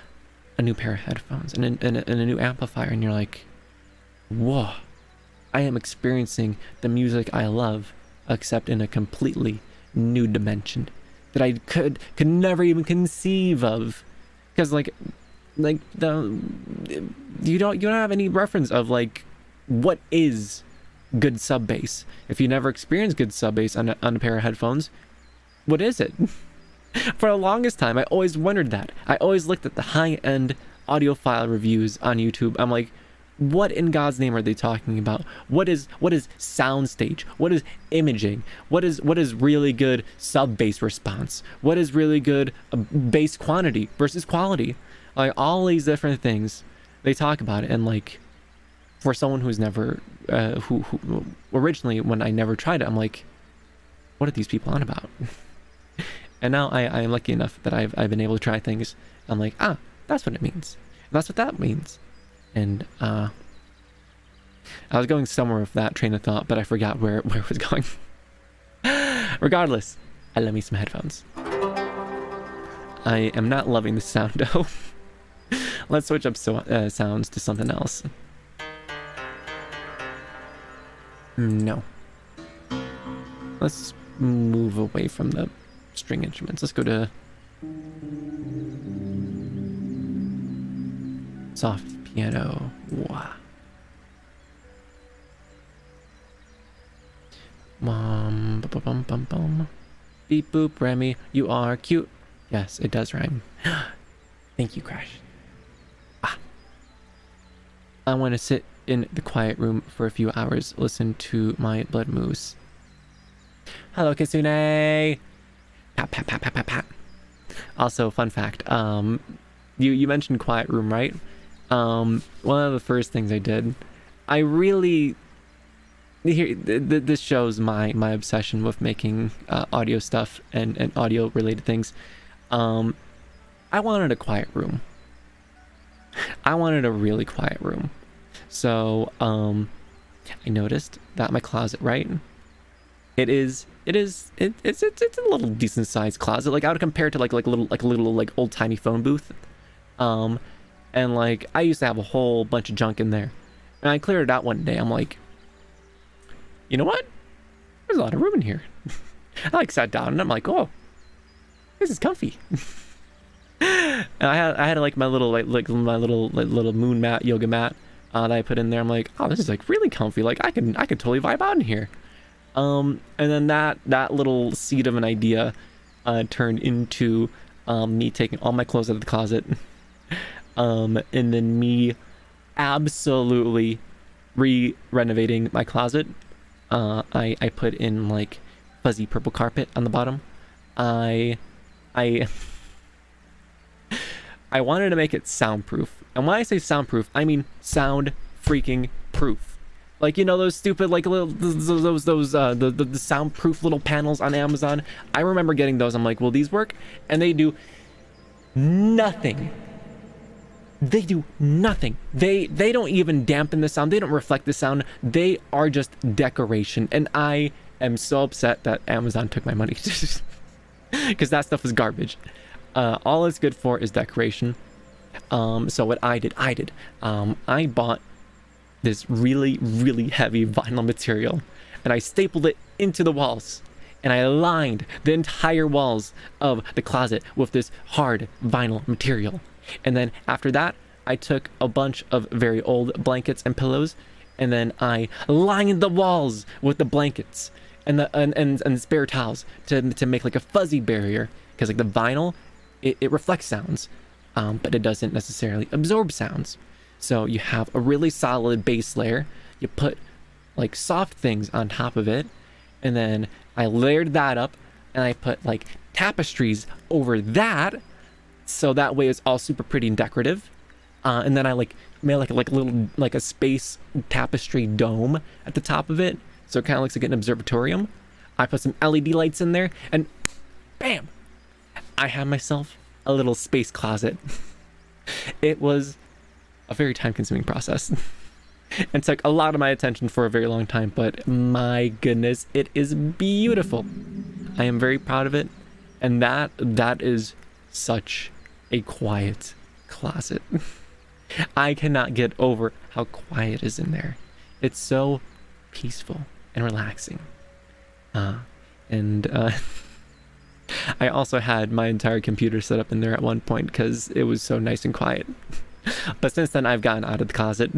a new pair of headphones and a new amplifier, and you're like, whoa, I am experiencing the music I love, except in a completely new dimension that I could never even conceive of. Because like you don't have any reference of like what is good sub bass. If you never experienced good sub bass on a pair of headphones, what is it? For the longest time, I always wondered that. I always looked at the high-end audiophile reviews on YouTube. I'm like, what in God's name are they talking about? What is soundstage? What is imaging? What is really good sub bass response? What is really good bass quantity versus quality? Like all these different things, they talk about it. And like, for someone who's never, who originally when I never tried it, I'm like, what are these people on about? And now I am lucky enough that I've been able to try things. I'm like, that's what it means. And that's what that means. And I was going somewhere with that train of thought, but I forgot where it was going. Regardless, I love me some headphones. I am not loving the sound though. Let's switch up sounds to something else. No. Let's move away from the string instruments. Let's go to soft piano. Wow. Beep boop, Remi, you are cute. Yes, it does rhyme. Thank you, Crash. I want to sit in the quiet room for a few hours, listen to my blood moose. Hello, Kitsune. Pat, pat, pat, pat, pat, pat. Also, fun fact, you mentioned quiet room, right? One of the first things I did, I really, this shows my obsession with making audio stuff and audio related things. I wanted a quiet room. I wanted a really quiet room. So I noticed that my closet, right? It's a little decent sized closet. Like I would compare it to like a little old tiny phone booth, Um, and like I used to have a whole bunch of junk in there, and I cleared it out one day. I'm like, you know what? There's a lot of room in here. I like sat down and I'm like, oh, this is comfy. And I had like my little my little moon mat, yoga mat that I put in there. I'm like, oh, this is like really comfy. Like I can totally vibe out in here. And then that little seed of an idea turned into me taking all my clothes out of the closet, and then me absolutely renovating my closet. I put in like fuzzy purple carpet on the bottom. I I wanted to make it soundproof. And when I say soundproof, I mean sound freaking proof. Like, you know, those stupid, like, little, the soundproof little panels on Amazon. I remember getting those. I'm like, will these work? And they do nothing. They do nothing. They don't even dampen the sound. They don't reflect the sound. They are just decoration. And I am so upset that Amazon took my money. Because that stuff is garbage. All it's good for is decoration. So what I did, I bought this really, really heavy vinyl material, and I stapled it into the walls, and I lined the entire walls of the closet with this hard vinyl material. And then after that, I took a bunch of very old blankets and pillows, and then I lined the walls with the blankets and the spare towels to make like a fuzzy barrier, because like the vinyl, it reflects sounds, but it doesn't necessarily absorb sounds. So you have a really solid base layer. You put like soft things on top of it, and then I layered that up, and I put like tapestries over that, so that way it's all super pretty and decorative. And then I like made like a little like a space tapestry dome at the top of it, so it kind of looks like an observatorium. I put some LED lights in there, and bam, I have myself a little space closet. It was a very time-consuming process and took a lot of my attention for a very long time, but my goodness, it is beautiful. I am very proud of it, and that is such a quiet closet. I cannot get over how quiet is in there. It's so peaceful and relaxing. I also had my entire computer set up in there at one point because it was so nice and quiet. But since then, I've gotten out of the closet.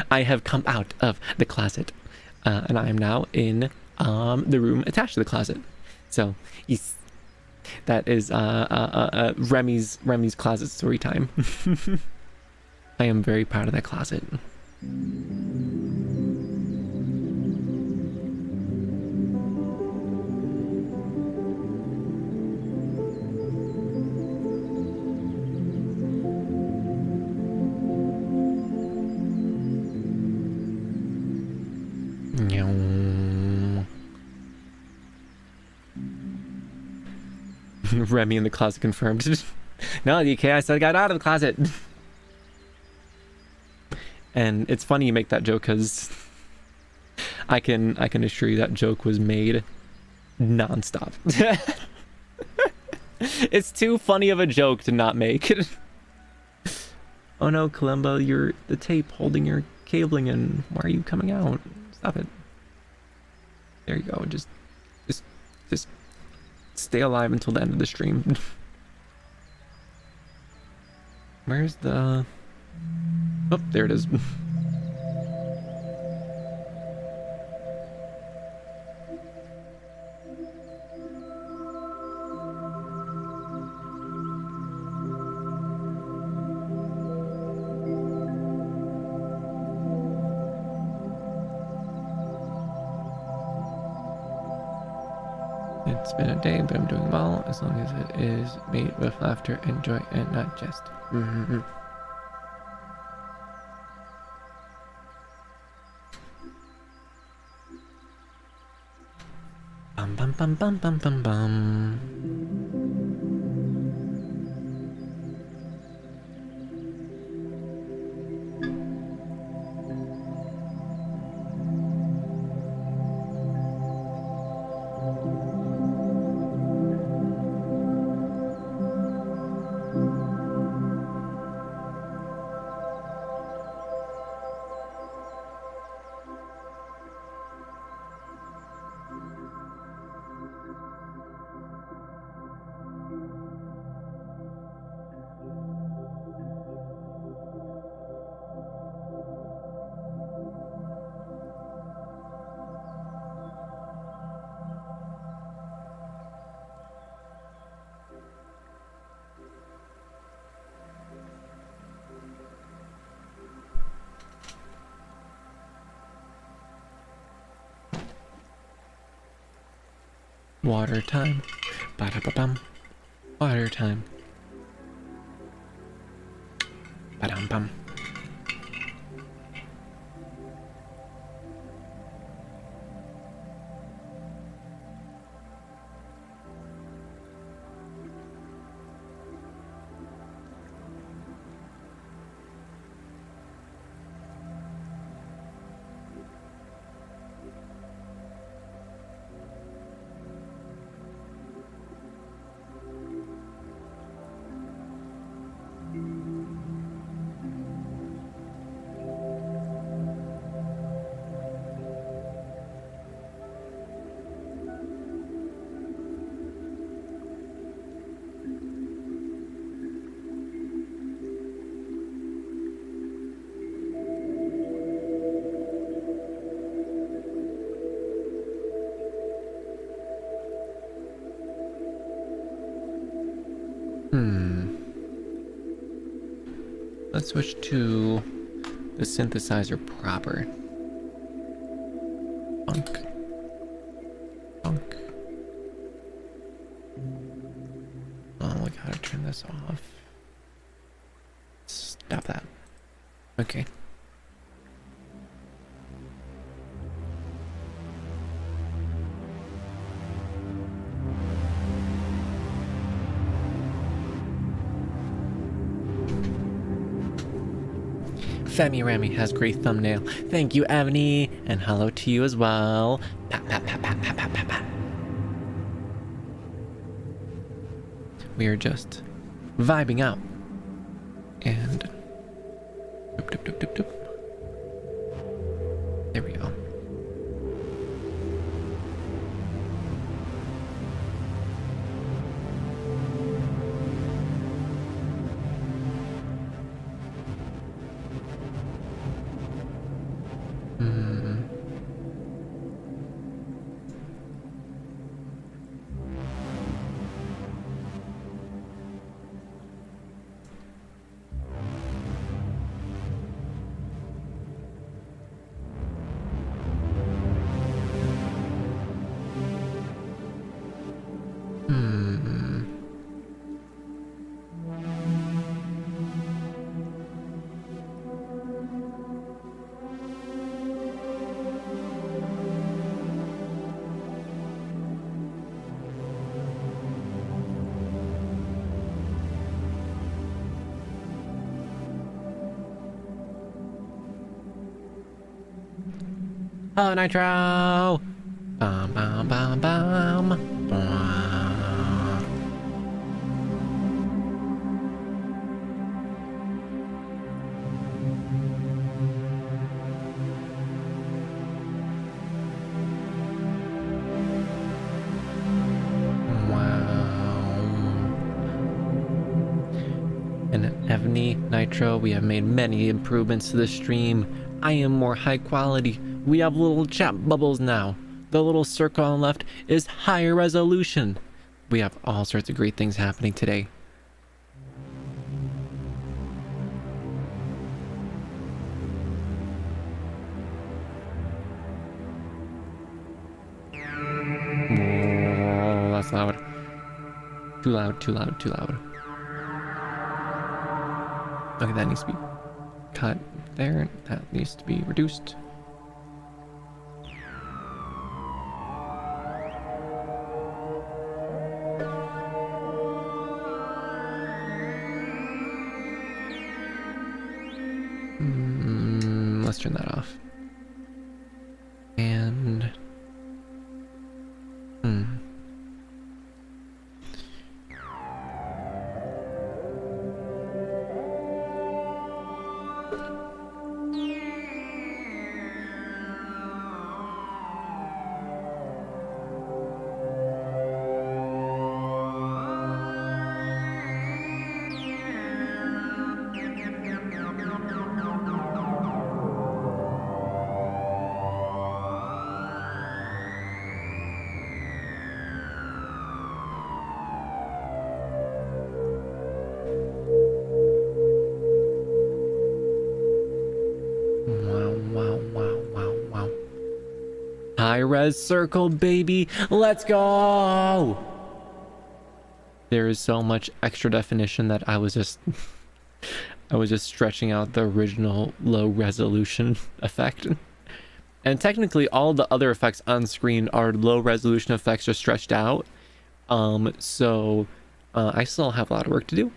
I have come out of the closet, and I am now in the room attached to the closet. So, yes, that is Remi's closet story time. I am very proud of that closet. Remi in the closet confirmed. No, DK, I said I got out of the closet. And it's funny you make that joke, because I can assure you that joke was made nonstop. It's too funny of a joke to not make. Oh no, Kalimba, you're the tape holding your cabling in. Why are you coming out? Stop it. There you go. Just stay alive until the end of the stream. Where's the... Oh, there it is. It's been a day, but I'm doing well, as long as it is made with laughter and joy and not jest. Mm-hmm. Bum bum bum bum bum bum bum. Water time. Ba-da-ba-bum. Water time. Ba-dum-bum. Let's switch to the synthesizer proper. Funk. Funk. Oh, we gotta turn this off. Stop that. Okay. Femi Remi has great thumbnail. Thank you, Avni, and hello to you as well. Pat, pat, pat, pat, pat, pat, pat, pat. We are just vibing out. And doop, doop, doop, doop, doop. There we go. Hello, Nitro! Bum, bum, bum, bum. And Evany, Nitro, we have made many improvements to the stream. I am more high quality. We have little chat bubbles now. The little circle on the left is higher resolution. We have all sorts of great things happening today. Oh, that's loud. Too loud, too loud, too loud. Okay, that needs to be cut there. That needs to be reduced. Let's turn that off. And High res circle, baby. Let's go. There is so much extra definition that I was just stretching out the original low resolution effect. And technically all the other effects on screen are low resolution effects just stretched out. So I still have a lot of work to do.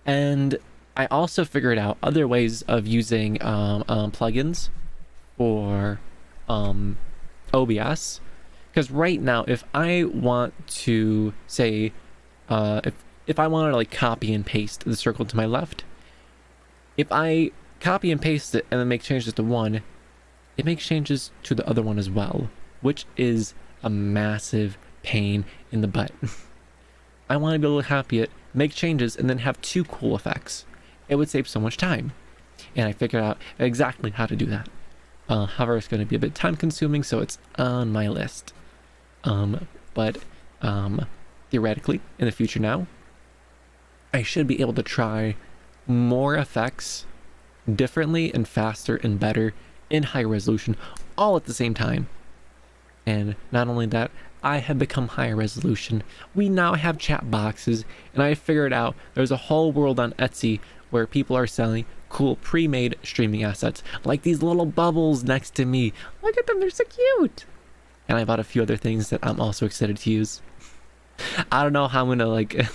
And I also figured out other ways of using plugins for OBS. Because right now, if I want to say, if I want to like copy and paste the circle to my left, if I copy and paste it and then make changes to one, it makes changes to the other one as well, which is a massive pain in the butt. I want to be able to copy it, make changes, and then have two cool effects. It would save so much time. And I figured out exactly how to do that. However, it's going to be a bit time consuming, so it's on my list. But theoretically, in the future now, I should be able to try more effects differently and faster and better in high resolution all at the same time. And not only that, I have become higher resolution. We now have chat boxes, and I figured out there's a whole world on Etsy where people are selling cool pre-made streaming assets, like these little bubbles next to me. Look at them, they're so cute. And I bought a few other things that I'm also excited to use. I don't know how I'm gonna like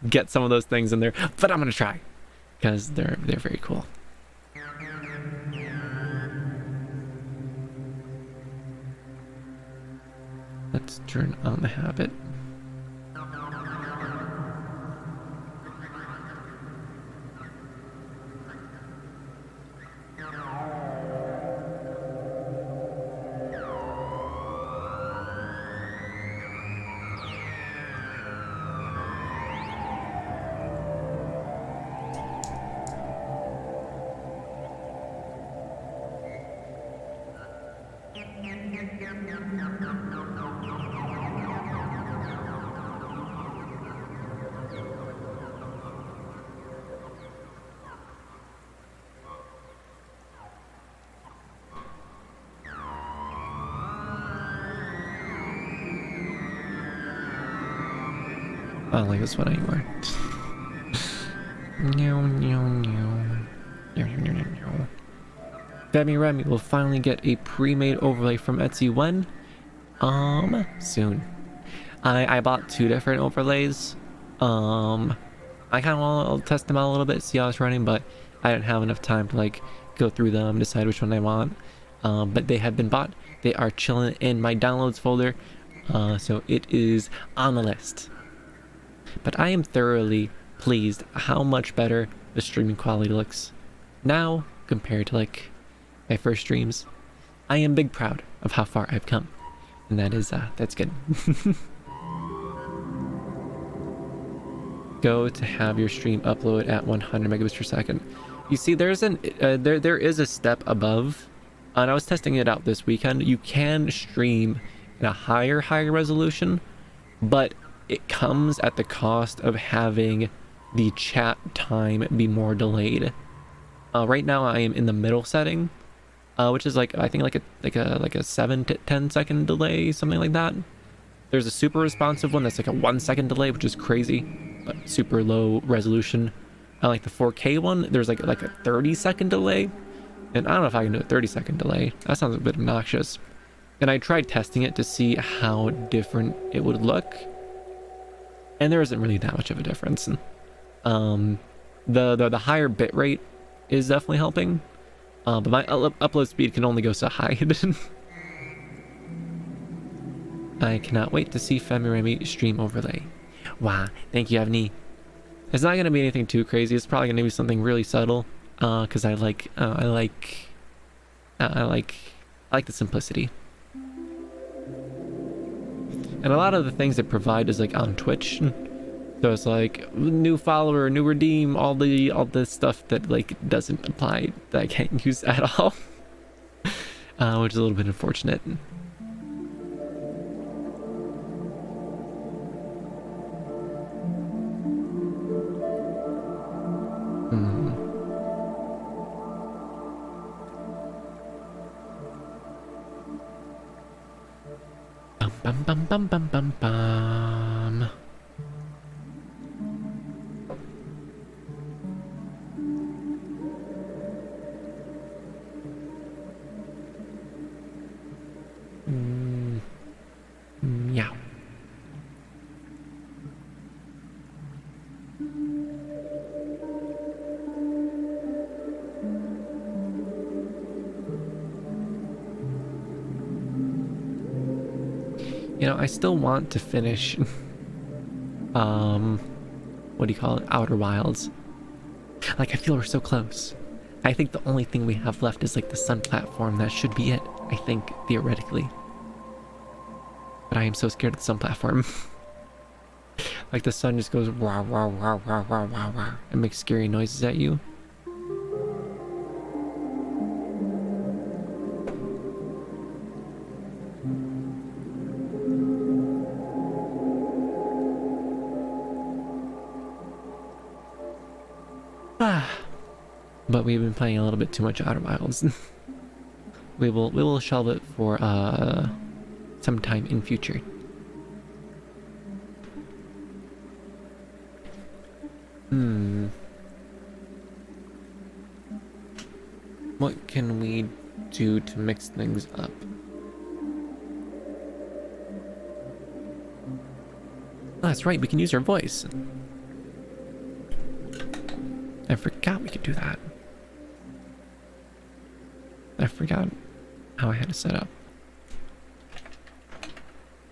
get some of those things in there, but I'm gonna try because they're very cool. Let's turn on the habit. I don't like this one anymore. Remi will finally get a pre-made overlay from Etsy when? Soon. I bought two different overlays. I kind of want to test them out a little bit, see how it's running, but I didn't have enough time to like go through them, decide which one I want. But they have been bought. They are chilling in my downloads folder, so it is on the list. But I am thoroughly pleased how much better the streaming quality looks now compared to like my first streams. I am big proud of how far I've come, and that's good. Go to have your stream upload at 100 megabits per second. You see, there is a step above, and I was testing it out this weekend. You can stream in a higher resolution, but it comes at the cost of having the chat time be more delayed. Right now I am in the middle setting, which is like I think like a 7 to 10 second delay, something like that. There's a super responsive one that's like a 1 second delay, which is crazy, but super low resolution. I like the 4K one. There's like a 30-second delay, and I don't know if I can do a 30-second delay. That sounds a bit obnoxious. And I tried testing it to see how different it would look, and there isn't really that much of a difference. The higher bit rate is definitely helping, but my upload speed can only go so high. I cannot wait to see Remi stream overlay. Wow, thank you, Avni. It's not gonna be anything too crazy. It's probably gonna be something really subtle, because I like the simplicity. And a lot of the things they provide is like on Twitch, so it's like new follower, new redeem, all this stuff that like doesn't apply, that I can't use at all, which is a little bit unfortunate. Bum bum bum bum bum bum bum. Meow. You know, I still want to finish, what do you call it? Outer Wilds. Like, I feel we're so close. I think the only thing we have left is like the sun platform. That should be it, I think, theoretically. But I am so scared of the sun platform. Like the sun just goes wah wah wah wah wah wah wah and makes scary noises at you. But we've been playing a little bit too much Outer Wilds. we will shelve it for sometime in future. What can we do to mix things up? Oh, that's right, we can use our voice. I forgot we could do that. I forgot how I had to set up.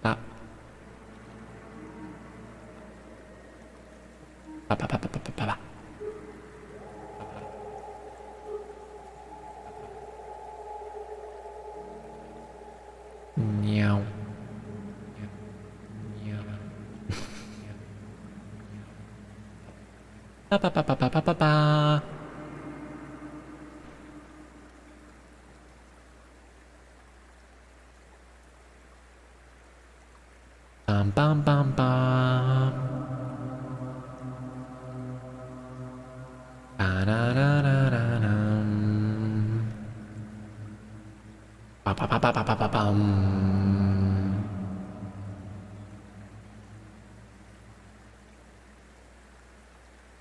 Bop. Bop, bop, bop, bop, bop, bop, bop. Meow. Ba ba ba ba ba ba ba ba. Bum bum bum bum. Ba da da da da dum. Ba ba ba ba ba ba ba bum.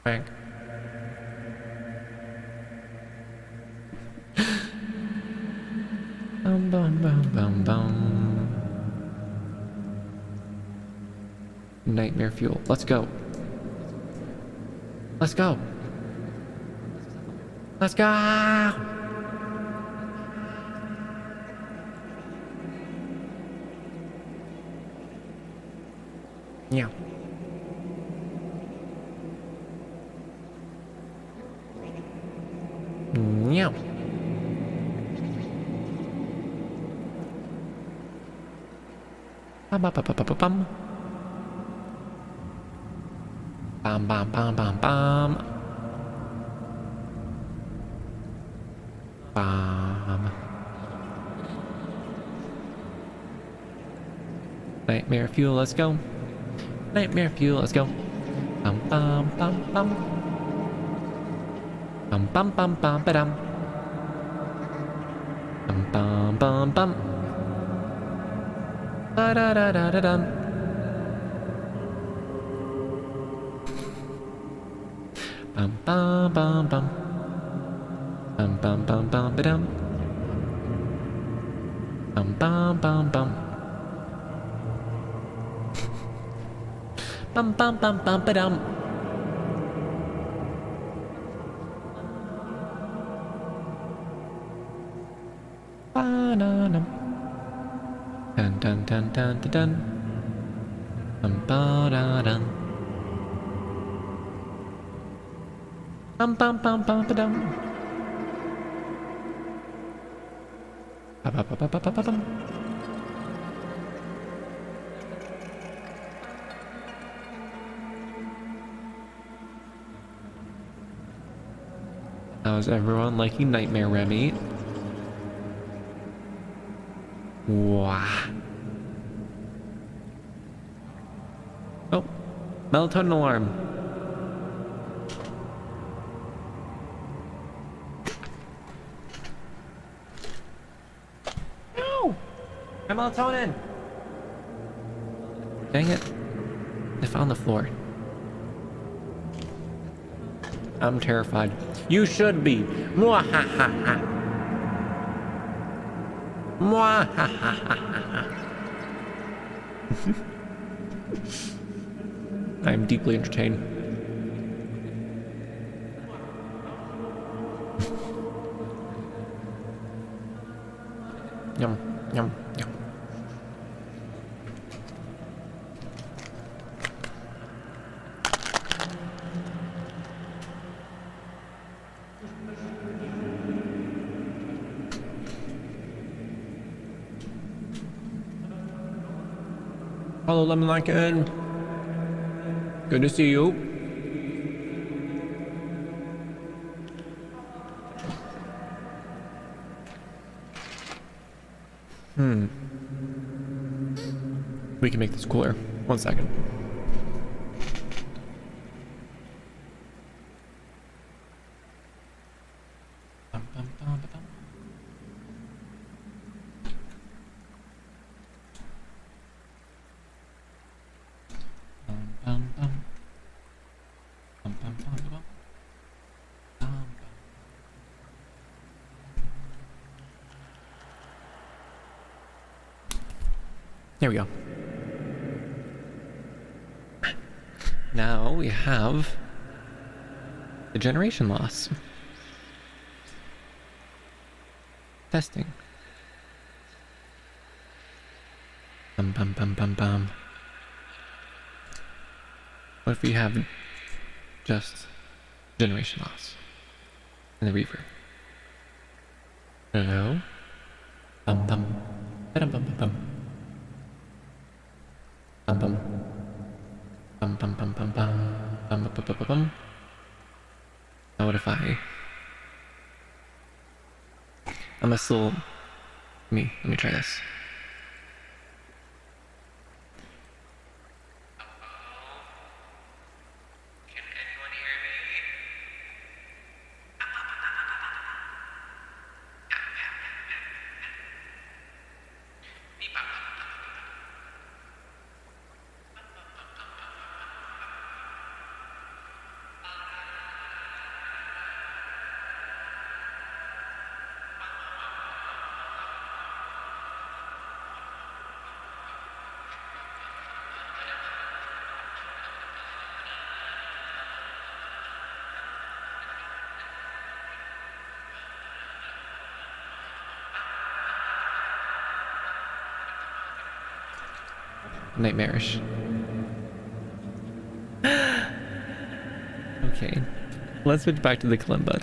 Frank. Bum bum bum bum bum. Nightmare fuel. Let's go. Let's go. Let's go. Yeah. Meow. Bum bum bum bum bum bum. Bum bum bum bum bum. Bum. Nightmare fuel, let's go. Nightmare fuel, let's go. Bum bum bum bum. Bum bum bum bum ba-dum. Bum bum bum bum. Ba-da-da-da-da-dum. Bum bum bum bum. Bum bum bum bum ba-dum. Bum bum bum bum. Bum bum bum bum ba-dum. Ba-da-dum. Dun dun dun dun dun dun. Bum ba-da-dum. Bum bum bum bum ba-dum. Ba-ba-ba-ba-ba-ba-bum. How's everyone liking Nightmare Remi? Wow. Oh, melatonin alarm. No! My melatonin! Dang it. I found the floor. I'm terrified. You should be. Mwahaha. Mwahaha. I am deeply entertained. Yum, yum, yum. Hello, Lemon Lincoln. Good to see you. We can make this cooler. 1 second. There we go. Now we have the generation loss. Testing. Bum bum bum bum bum. What if we have just generation loss and the reverb? Hello? Bum bum. Bum bum bum bum. Bum bum. Bum bum bum bum bum. Bum bum bum bum bum. Now what if I'm a still let me try this. Nightmarish. Okay, let's switch back to the kalimba.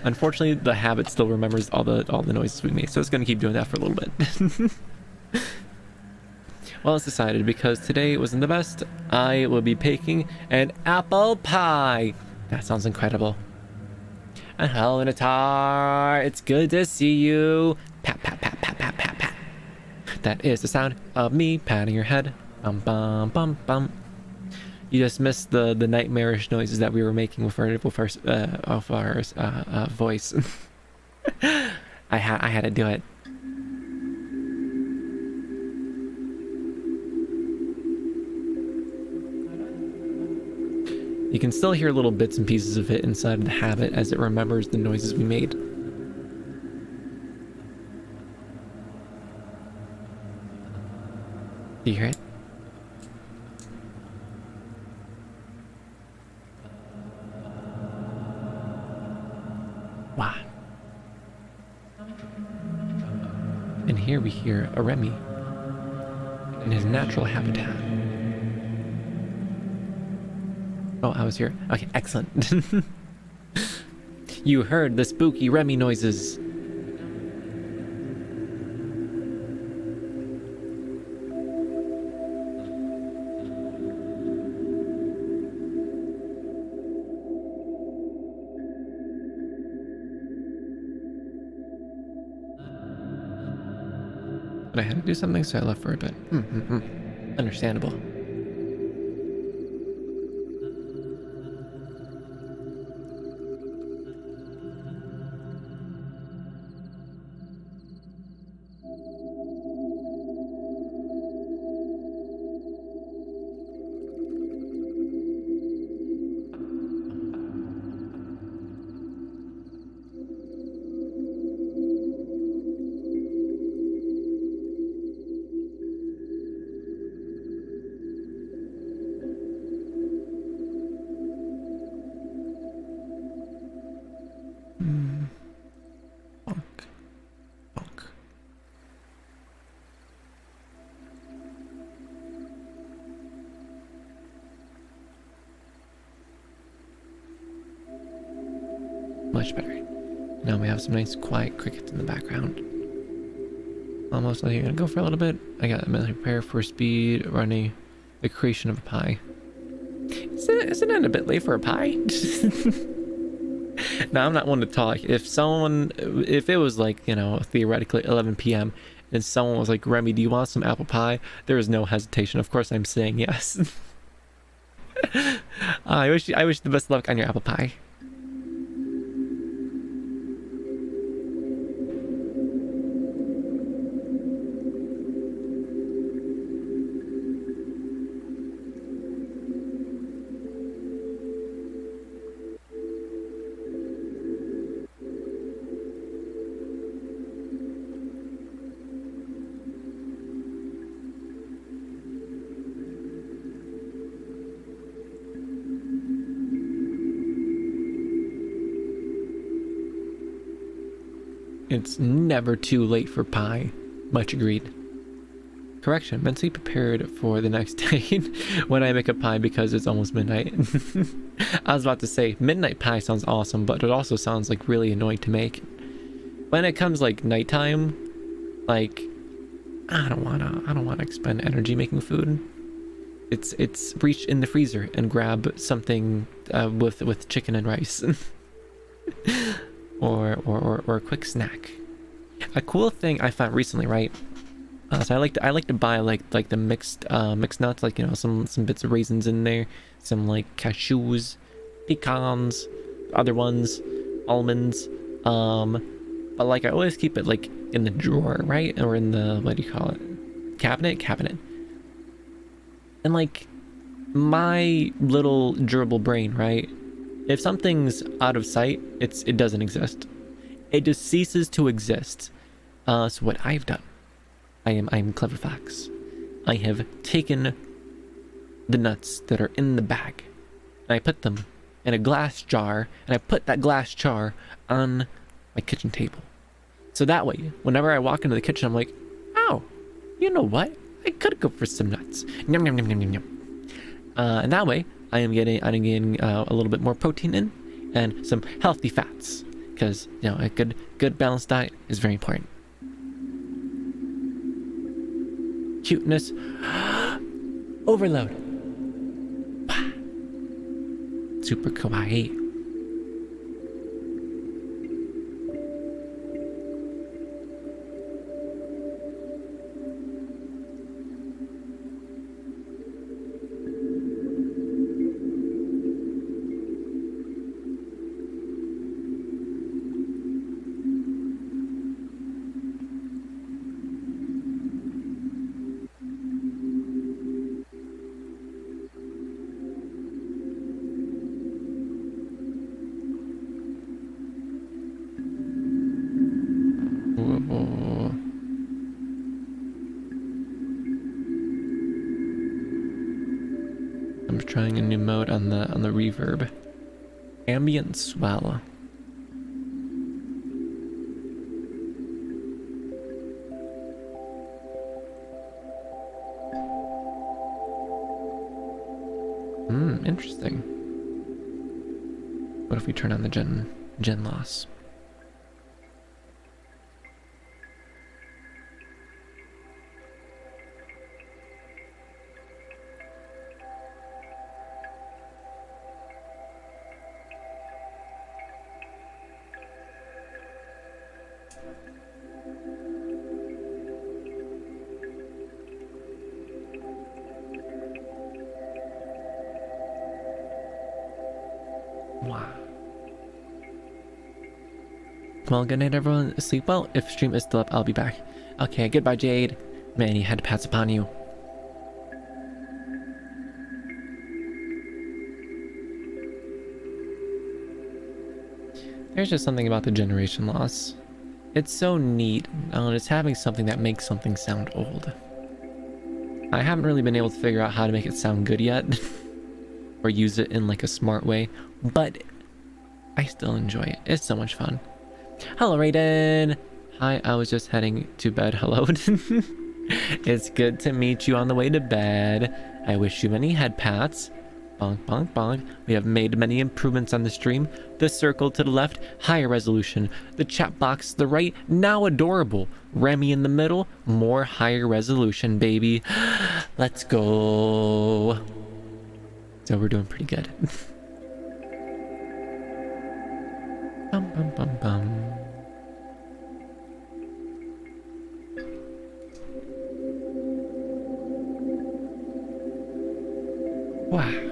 Unfortunately, the habit still remembers all the noises we made, so it's gonna keep doing that for a little bit. Well, it's decided because today wasn't the best. I will be baking an apple pie. That sounds incredible. And hello, Natar. It's good to see you. Pat, pat, pat, pat, pat, pat, pat. That is the sound of me patting your head. Bum, bum, bum, bum. You just missed the nightmarish noises that we were making with our voice. I had to do it. You can still hear little bits and pieces of it inside of the habit as it remembers the noises we made. Do you hear it? Wow. And here we hear a Remi in his natural habitat. Oh, I was here. Okay, excellent. You heard the spooky Remi noises. But I had to do something, so I left for a bit. Understandable. Much better. Now we have some nice quiet crickets in the background. Almost like you're gonna go for a little bit. I got a mentally prepare for speed running the creation of a pie. Isn't it a bit late for a pie? Now I'm not one to talk. If it was like, you know, theoretically 11 p.m. and someone was like, Remi, do you want some apple pie? There is no hesitation. Of course I'm saying yes. I wish the best luck on your apple pie. It's never too late for pie. Much agreed. Correction, mentally prepared for the next day when I make a pie because it's almost midnight. I was about to say, midnight pie sounds awesome, but it also sounds like really annoying to make. When it comes like nighttime, like I don't wanna expend energy making food. It's reach in the freezer and grab something with chicken and rice. or a quick snack. A cool thing I found recently, right? So I like to buy like the mixed nuts, like, you know, some bits of raisins in there, some like cashews, pecans, other ones, almonds. But like I always keep it like in the drawer, right? Or in the, what do you call it? Cabinet. And like my little gerbil brain, right? If something's out of sight, it doesn't exist. It just ceases to exist. So what I've done, I'm clever fox. I have taken the nuts that are in the bag, and I put them in a glass jar, and I put that glass jar on my kitchen table. So that way, whenever I walk into the kitchen, I'm like, oh, you know what? I could go for some nuts. Yum, yum, yum, yum, yum, yum. And that way, I'm getting a little bit more protein in and some healthy fats, because, you know, a good balanced diet is very important. Cuteness overload. Super kawaii. I'm trying a new mode on the reverb. Ambient swell. Interesting. What if we turn on the gen loss? Wow. Well, good night, everyone. Sleep well. If stream is still up, I'll be back. Okay, goodbye, Jade. Many head pats upon you. There's just something about the generation loss. It's so neat. It's having something that makes something sound old. I haven't really been able to figure out how to make it sound good yet. Or use it in like a smart way. But I still enjoy it. It's so much fun. Hello, Raiden. Hi, I was just heading to bed. Hello. It's good to meet you on the way to bed. I wish you many head pats. Bonk, bonk, bonk. We have made many improvements on the stream. The circle to the left, higher resolution. The chat box to the right, now adorable. Remi in the middle, more higher resolution, baby. Let's go. So we're doing pretty good. Bum, bum, bum, bum. Wow.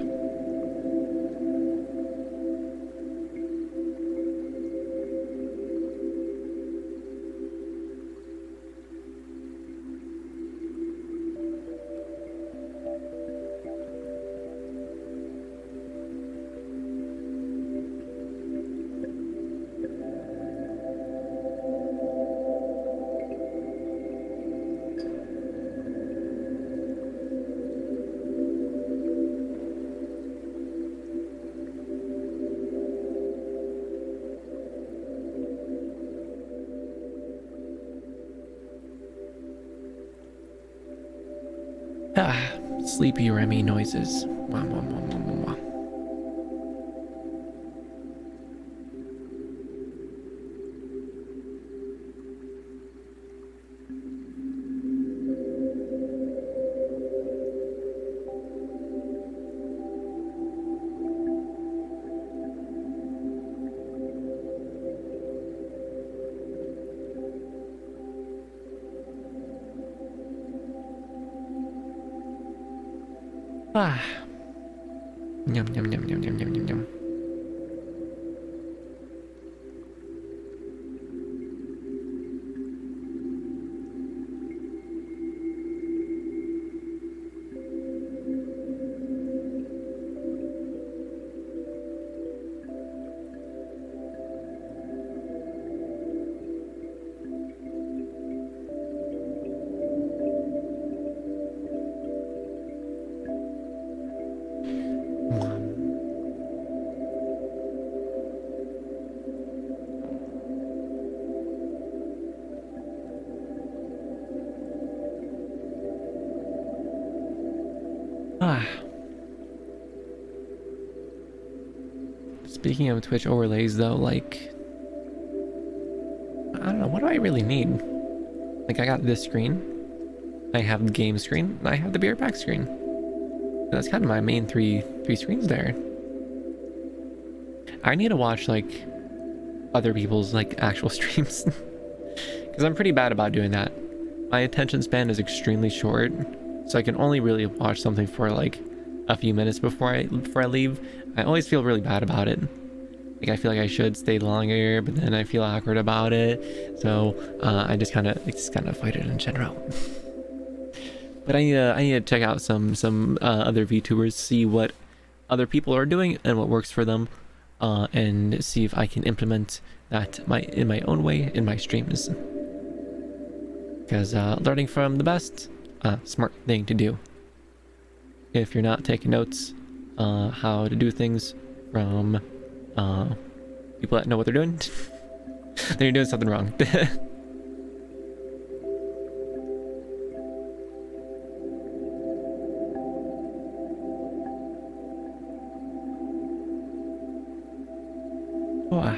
Sleepy Remi noises. Wah, wah, wah, wah, wah, wah. Ah. Yum, yum, yum, yum, yum, yum, yum, yum. Ah. Speaking of Twitch overlays though, like, I don't know, what do I really need? Like, I got this screen, I have the game screen, and I have the beer pack screen. That's kind of my main three screens there. I need to watch like other people's like actual streams because I'm pretty bad about doing that. My attention span is extremely short, so I can only really watch something for like a few minutes before I leave. I always feel really bad about it. Like, I feel like I should stay longer, but then I feel awkward about it. So I just kind of fight it in general. But I need to check out some other VTubers, see what other people are doing and what works for them, and see if I can implement that in my own way in my streams. Because learning from the best, smart thing to do. If you're not taking notes, how to do things from people that know what they're doing, then you're doing something wrong. Wow.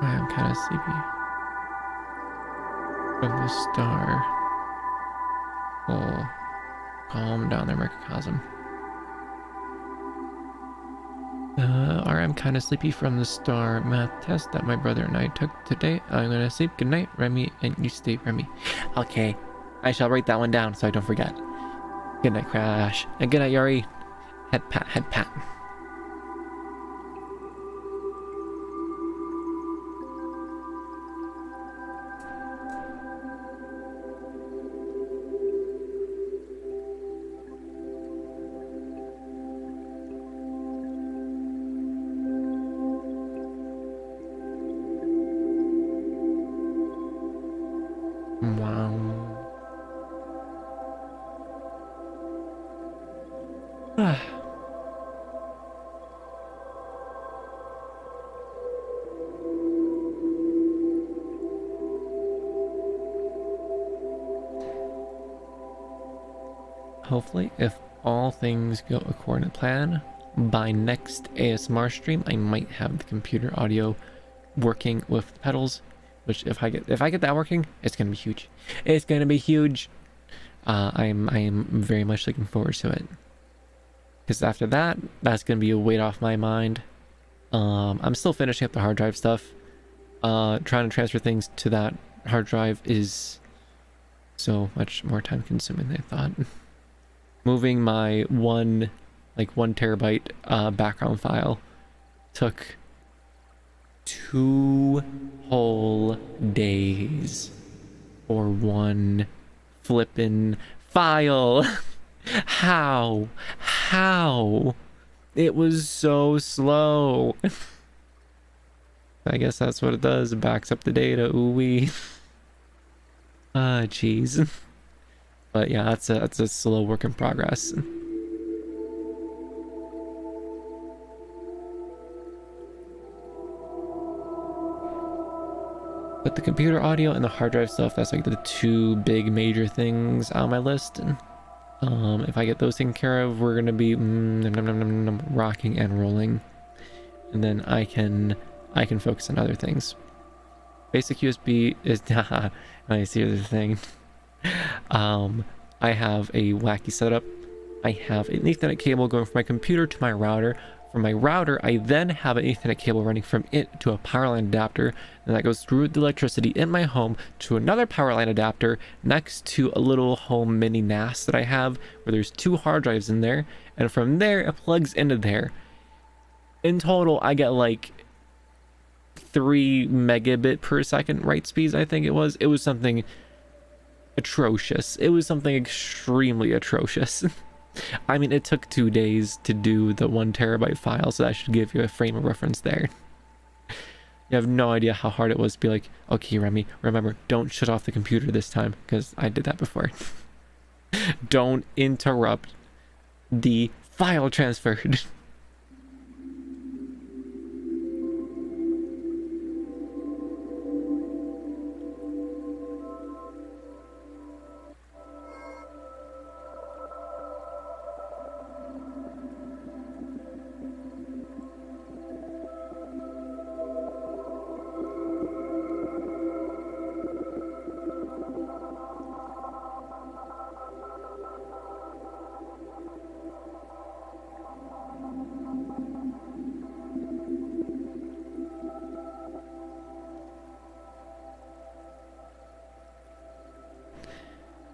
I'm kind of sleepy. From the star. Oh, calm down there, microcosm. I'm kind of sleepy from the star math test that my brother and I took today. I'm gonna sleep. Good night, Remi, and you stay, Remi. Okay, I shall write that one down so I don't forget. Good night, Crash, and good night, Yari. Head pat, head pat. Wow. Hopefully, if all things go according to plan, by next ASMR stream, I might have the computer audio working with the pedals. Which, if I get that working, it's gonna be huge. It's gonna be huge. I am very much looking forward to it. Because after that, that's gonna be a weight off my mind. I'm still finishing up the hard drive stuff. Trying to transfer things to that hard drive is so much more time consuming than I thought. Moving my one terabyte background file took 2 whole days for one flippin' file. How it was so slow. I guess that's what it does. It backs up the data. Ooh wee. Jeez. But yeah, that's a slow work in progress. But the computer audio and the hard drive stuff, that's like the 2 big major things on my list. If I get those taken care of, we're gonna be rocking and rolling, and then I can focus on other things. Basic USB is I see the thing. I have a wacky setup. I have an Ethernet cable going from my computer to my router. From my router, I then have an Ethernet cable running from it to a power line adapter, and that goes through the electricity in my home to another power line adapter next to a little home mini NAS that I have, where there's 2 hard drives in there, and from there it plugs into there. In total, I get like 3 megabit per second write speeds. I think it was something atrocious. It was something extremely atrocious. I mean, it took 2 days to do the 1 terabyte file, so that should give you a frame of reference there. You have no idea how hard it was to be like, okay, Remi, remember, don't shut off the computer this time, because I did that before. Don't interrupt the file transfer.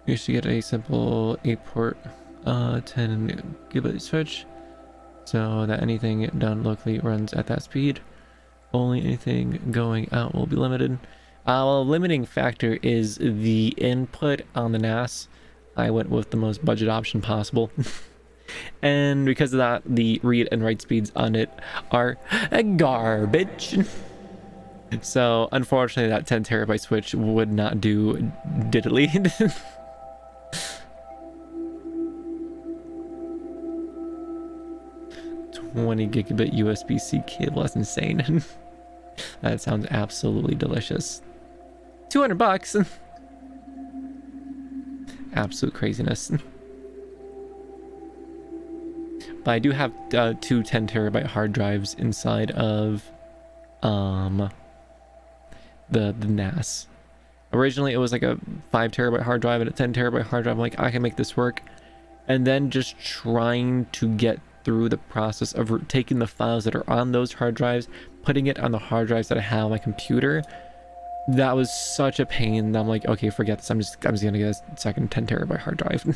You should get a simple 8-port 10 gigabit switch so that anything done locally runs at that speed. Only anything going out will be limited. Well, limiting factor is the input on the NAS. I went with the most budget option possible. And because of that, the read and write speeds on it are garbage. So unfortunately, that 10 terabyte switch would not do diddly. 20 gigabit USB-C cable, that's insane. That sounds absolutely delicious. $200. Absolute craziness. But I do have 2 10 terabyte hard drives inside of the NAS. Originally, it was like a 5 terabyte hard drive and a 10 terabyte hard drive. I'm like, I can make this work. And then just trying to get through the process of taking the files that are on those hard drives, putting it on the hard drives that I have on my computer. That was such a pain that I'm like, okay, forget this. I'm just gonna get a second 10 terabyte hard drive. And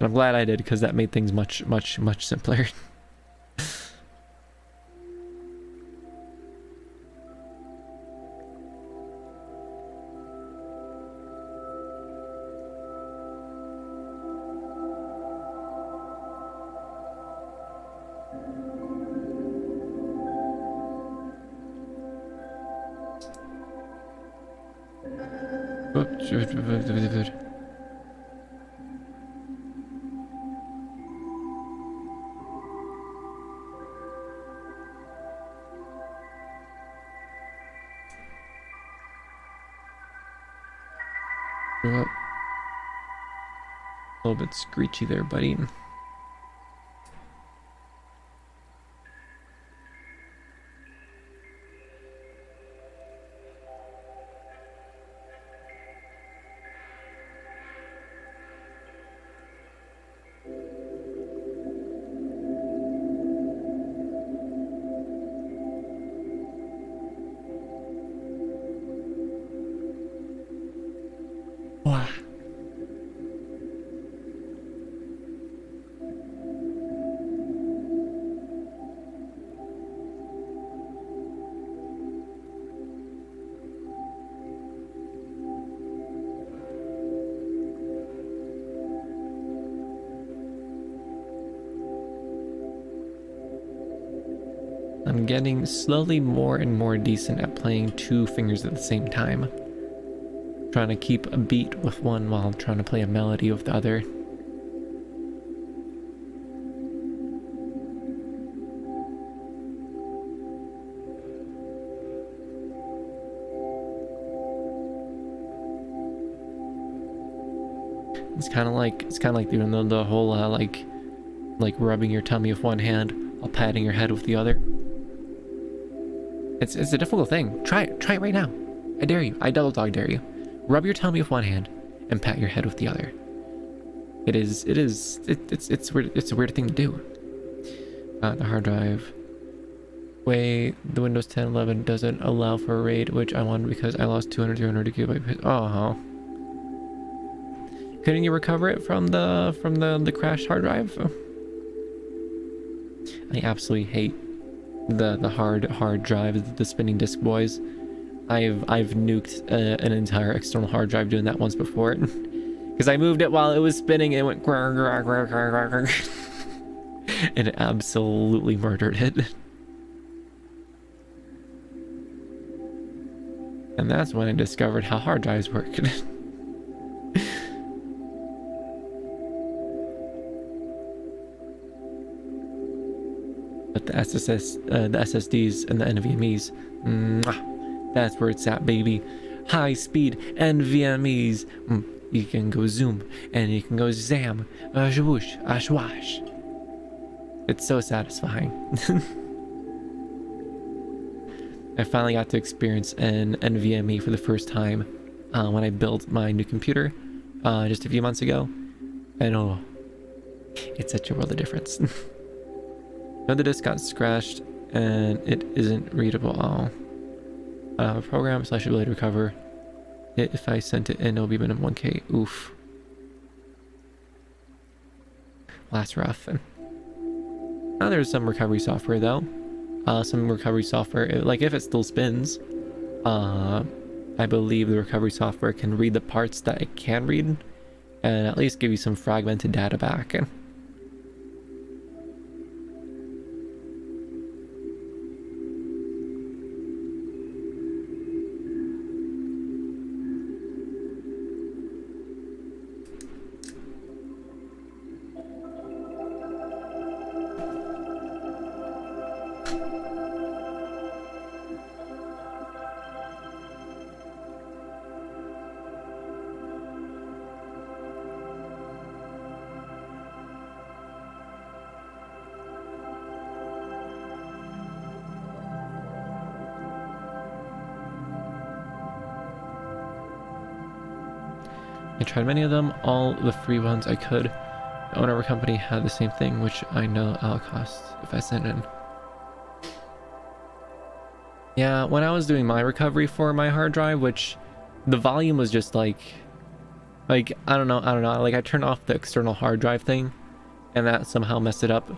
I'm glad I did, because that made things much simpler. A little bit screechy there, buddy. Wow. I'm getting slowly more and more decent at playing two fingers at the same time. Trying to keep a beat with one while trying to play a melody with the other. It's kind of like doing the whole like rubbing your tummy with one hand while patting your head with the other. It's a difficult thing. Try it right now. I dare you. I double dog dare you. Rub your tummy with one hand and pat your head with the other. It's weird. It's a weird thing to do. The hard drive. Wait, the Windows 10 11 doesn't allow for a RAID, which I wanted because I lost 200 gigabyte. Oh. Couldn't you recover it from the crashed hard drive? I absolutely hate the hard drive, the spinning disk boys. I've nuked an entire external hard drive doing that once before, because I moved it while it was spinning and it went and it absolutely murdered it. And that's when I discovered how hard drives work. But the SSDs and the NVMEs, that's where it's at, baby. High speed NVMEs. You can go zoom and you can go zam, ashwoosh, ashwash. It's so satisfying. I finally got to experience an NVMe for the first time when I built my new computer just a few months ago, and oh, it's such a world of difference. The disk got scratched and it isn't readable at all. I have a program, so I should be able to recover it. If I sent it in, it'll be minimum 1K. Oof. Well, that's rough. Now there's some recovery software though. Some recovery software, like if it still spins, I believe the recovery software can read the parts that it can read and at least give you some fragmented data back. I tried many of them, all the free ones I could. The owner of our company had the same thing, which I know I'll cost if I send in. Yeah, when I was doing my recovery for my hard drive, which the volume was just like I don't know, like I turned off the external hard drive thing, and that somehow messed it up,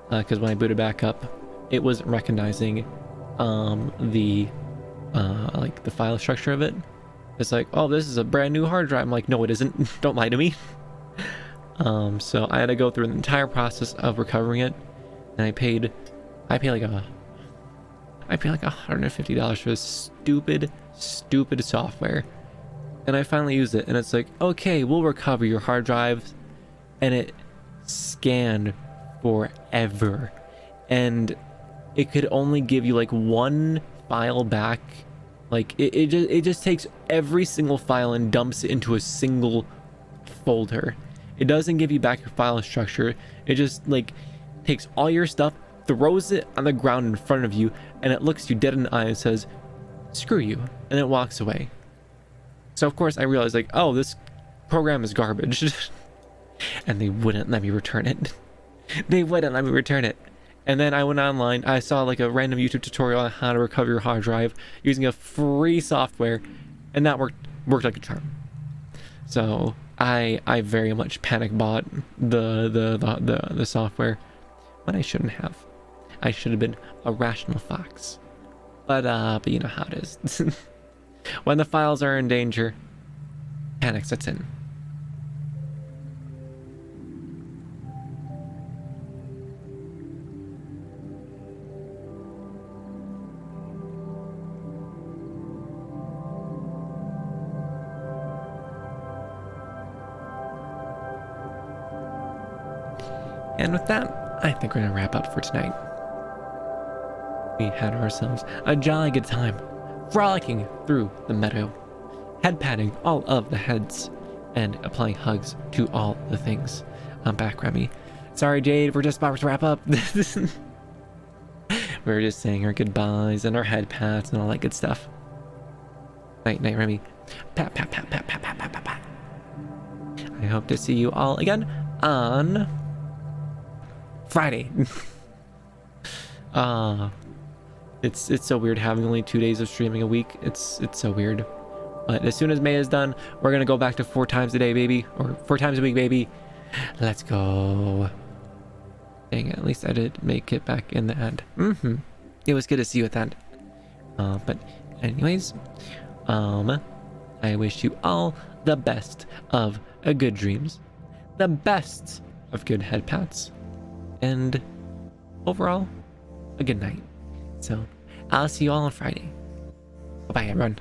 because when I booted back up, it wasn't recognizing the like the file structure of it. It's like, oh, this is a brand new hard drive. I'm like, no, it isn't. Don't lie to me. So I had to go through the entire process of recovering it, and I paid like $150 for this stupid software. And I finally used it, and it's like, okay, we'll recover your hard drives. And it scanned forever, and it could only give you like one file back. Like it just takes every single file and dumps it into a single folder. It doesn't give you back your file structure. It just like takes all your stuff, throws it on the ground in front of you, and it looks you dead in the eye and says, screw you, and it walks away. So of course I realized, like, oh, this program is garbage. And they wouldn't let me return it. They wouldn't let me return it. And then I went online, I saw like a random YouTube tutorial on how to recover your hard drive using a free software, and that worked like a charm. So I very much panic bought the software when I shouldn't have. I should have been a rational fox. But you know how it is. When the files are in danger, panic sets in. And with that, I think we're gonna wrap up for tonight. We had ourselves a jolly good time, frolicking through the meadow, head patting all of the heads, and applying hugs to all the things. I'm back, Remi. Sorry, Jade, we're just about to wrap up. We're just saying our goodbyes and our head pats and all that good stuff. Night, night, Remi. Pat, pat, pat, pat, pat, pat, pat, pat, pat. I hope to see you all again on Friday. It's so weird having only 2 days of streaming a week. It's so weird. But as soon as May is done, we're gonna go back to 4 times a day, baby, or 4 times a week, baby. Let's go. Dang it, at least I did make it back in the end. It was good to see you at the end. But anyways, I wish you all the best of good dreams, the best of good head pats, and overall, a good night. So I'll see you all on Friday. Bye-bye, everyone.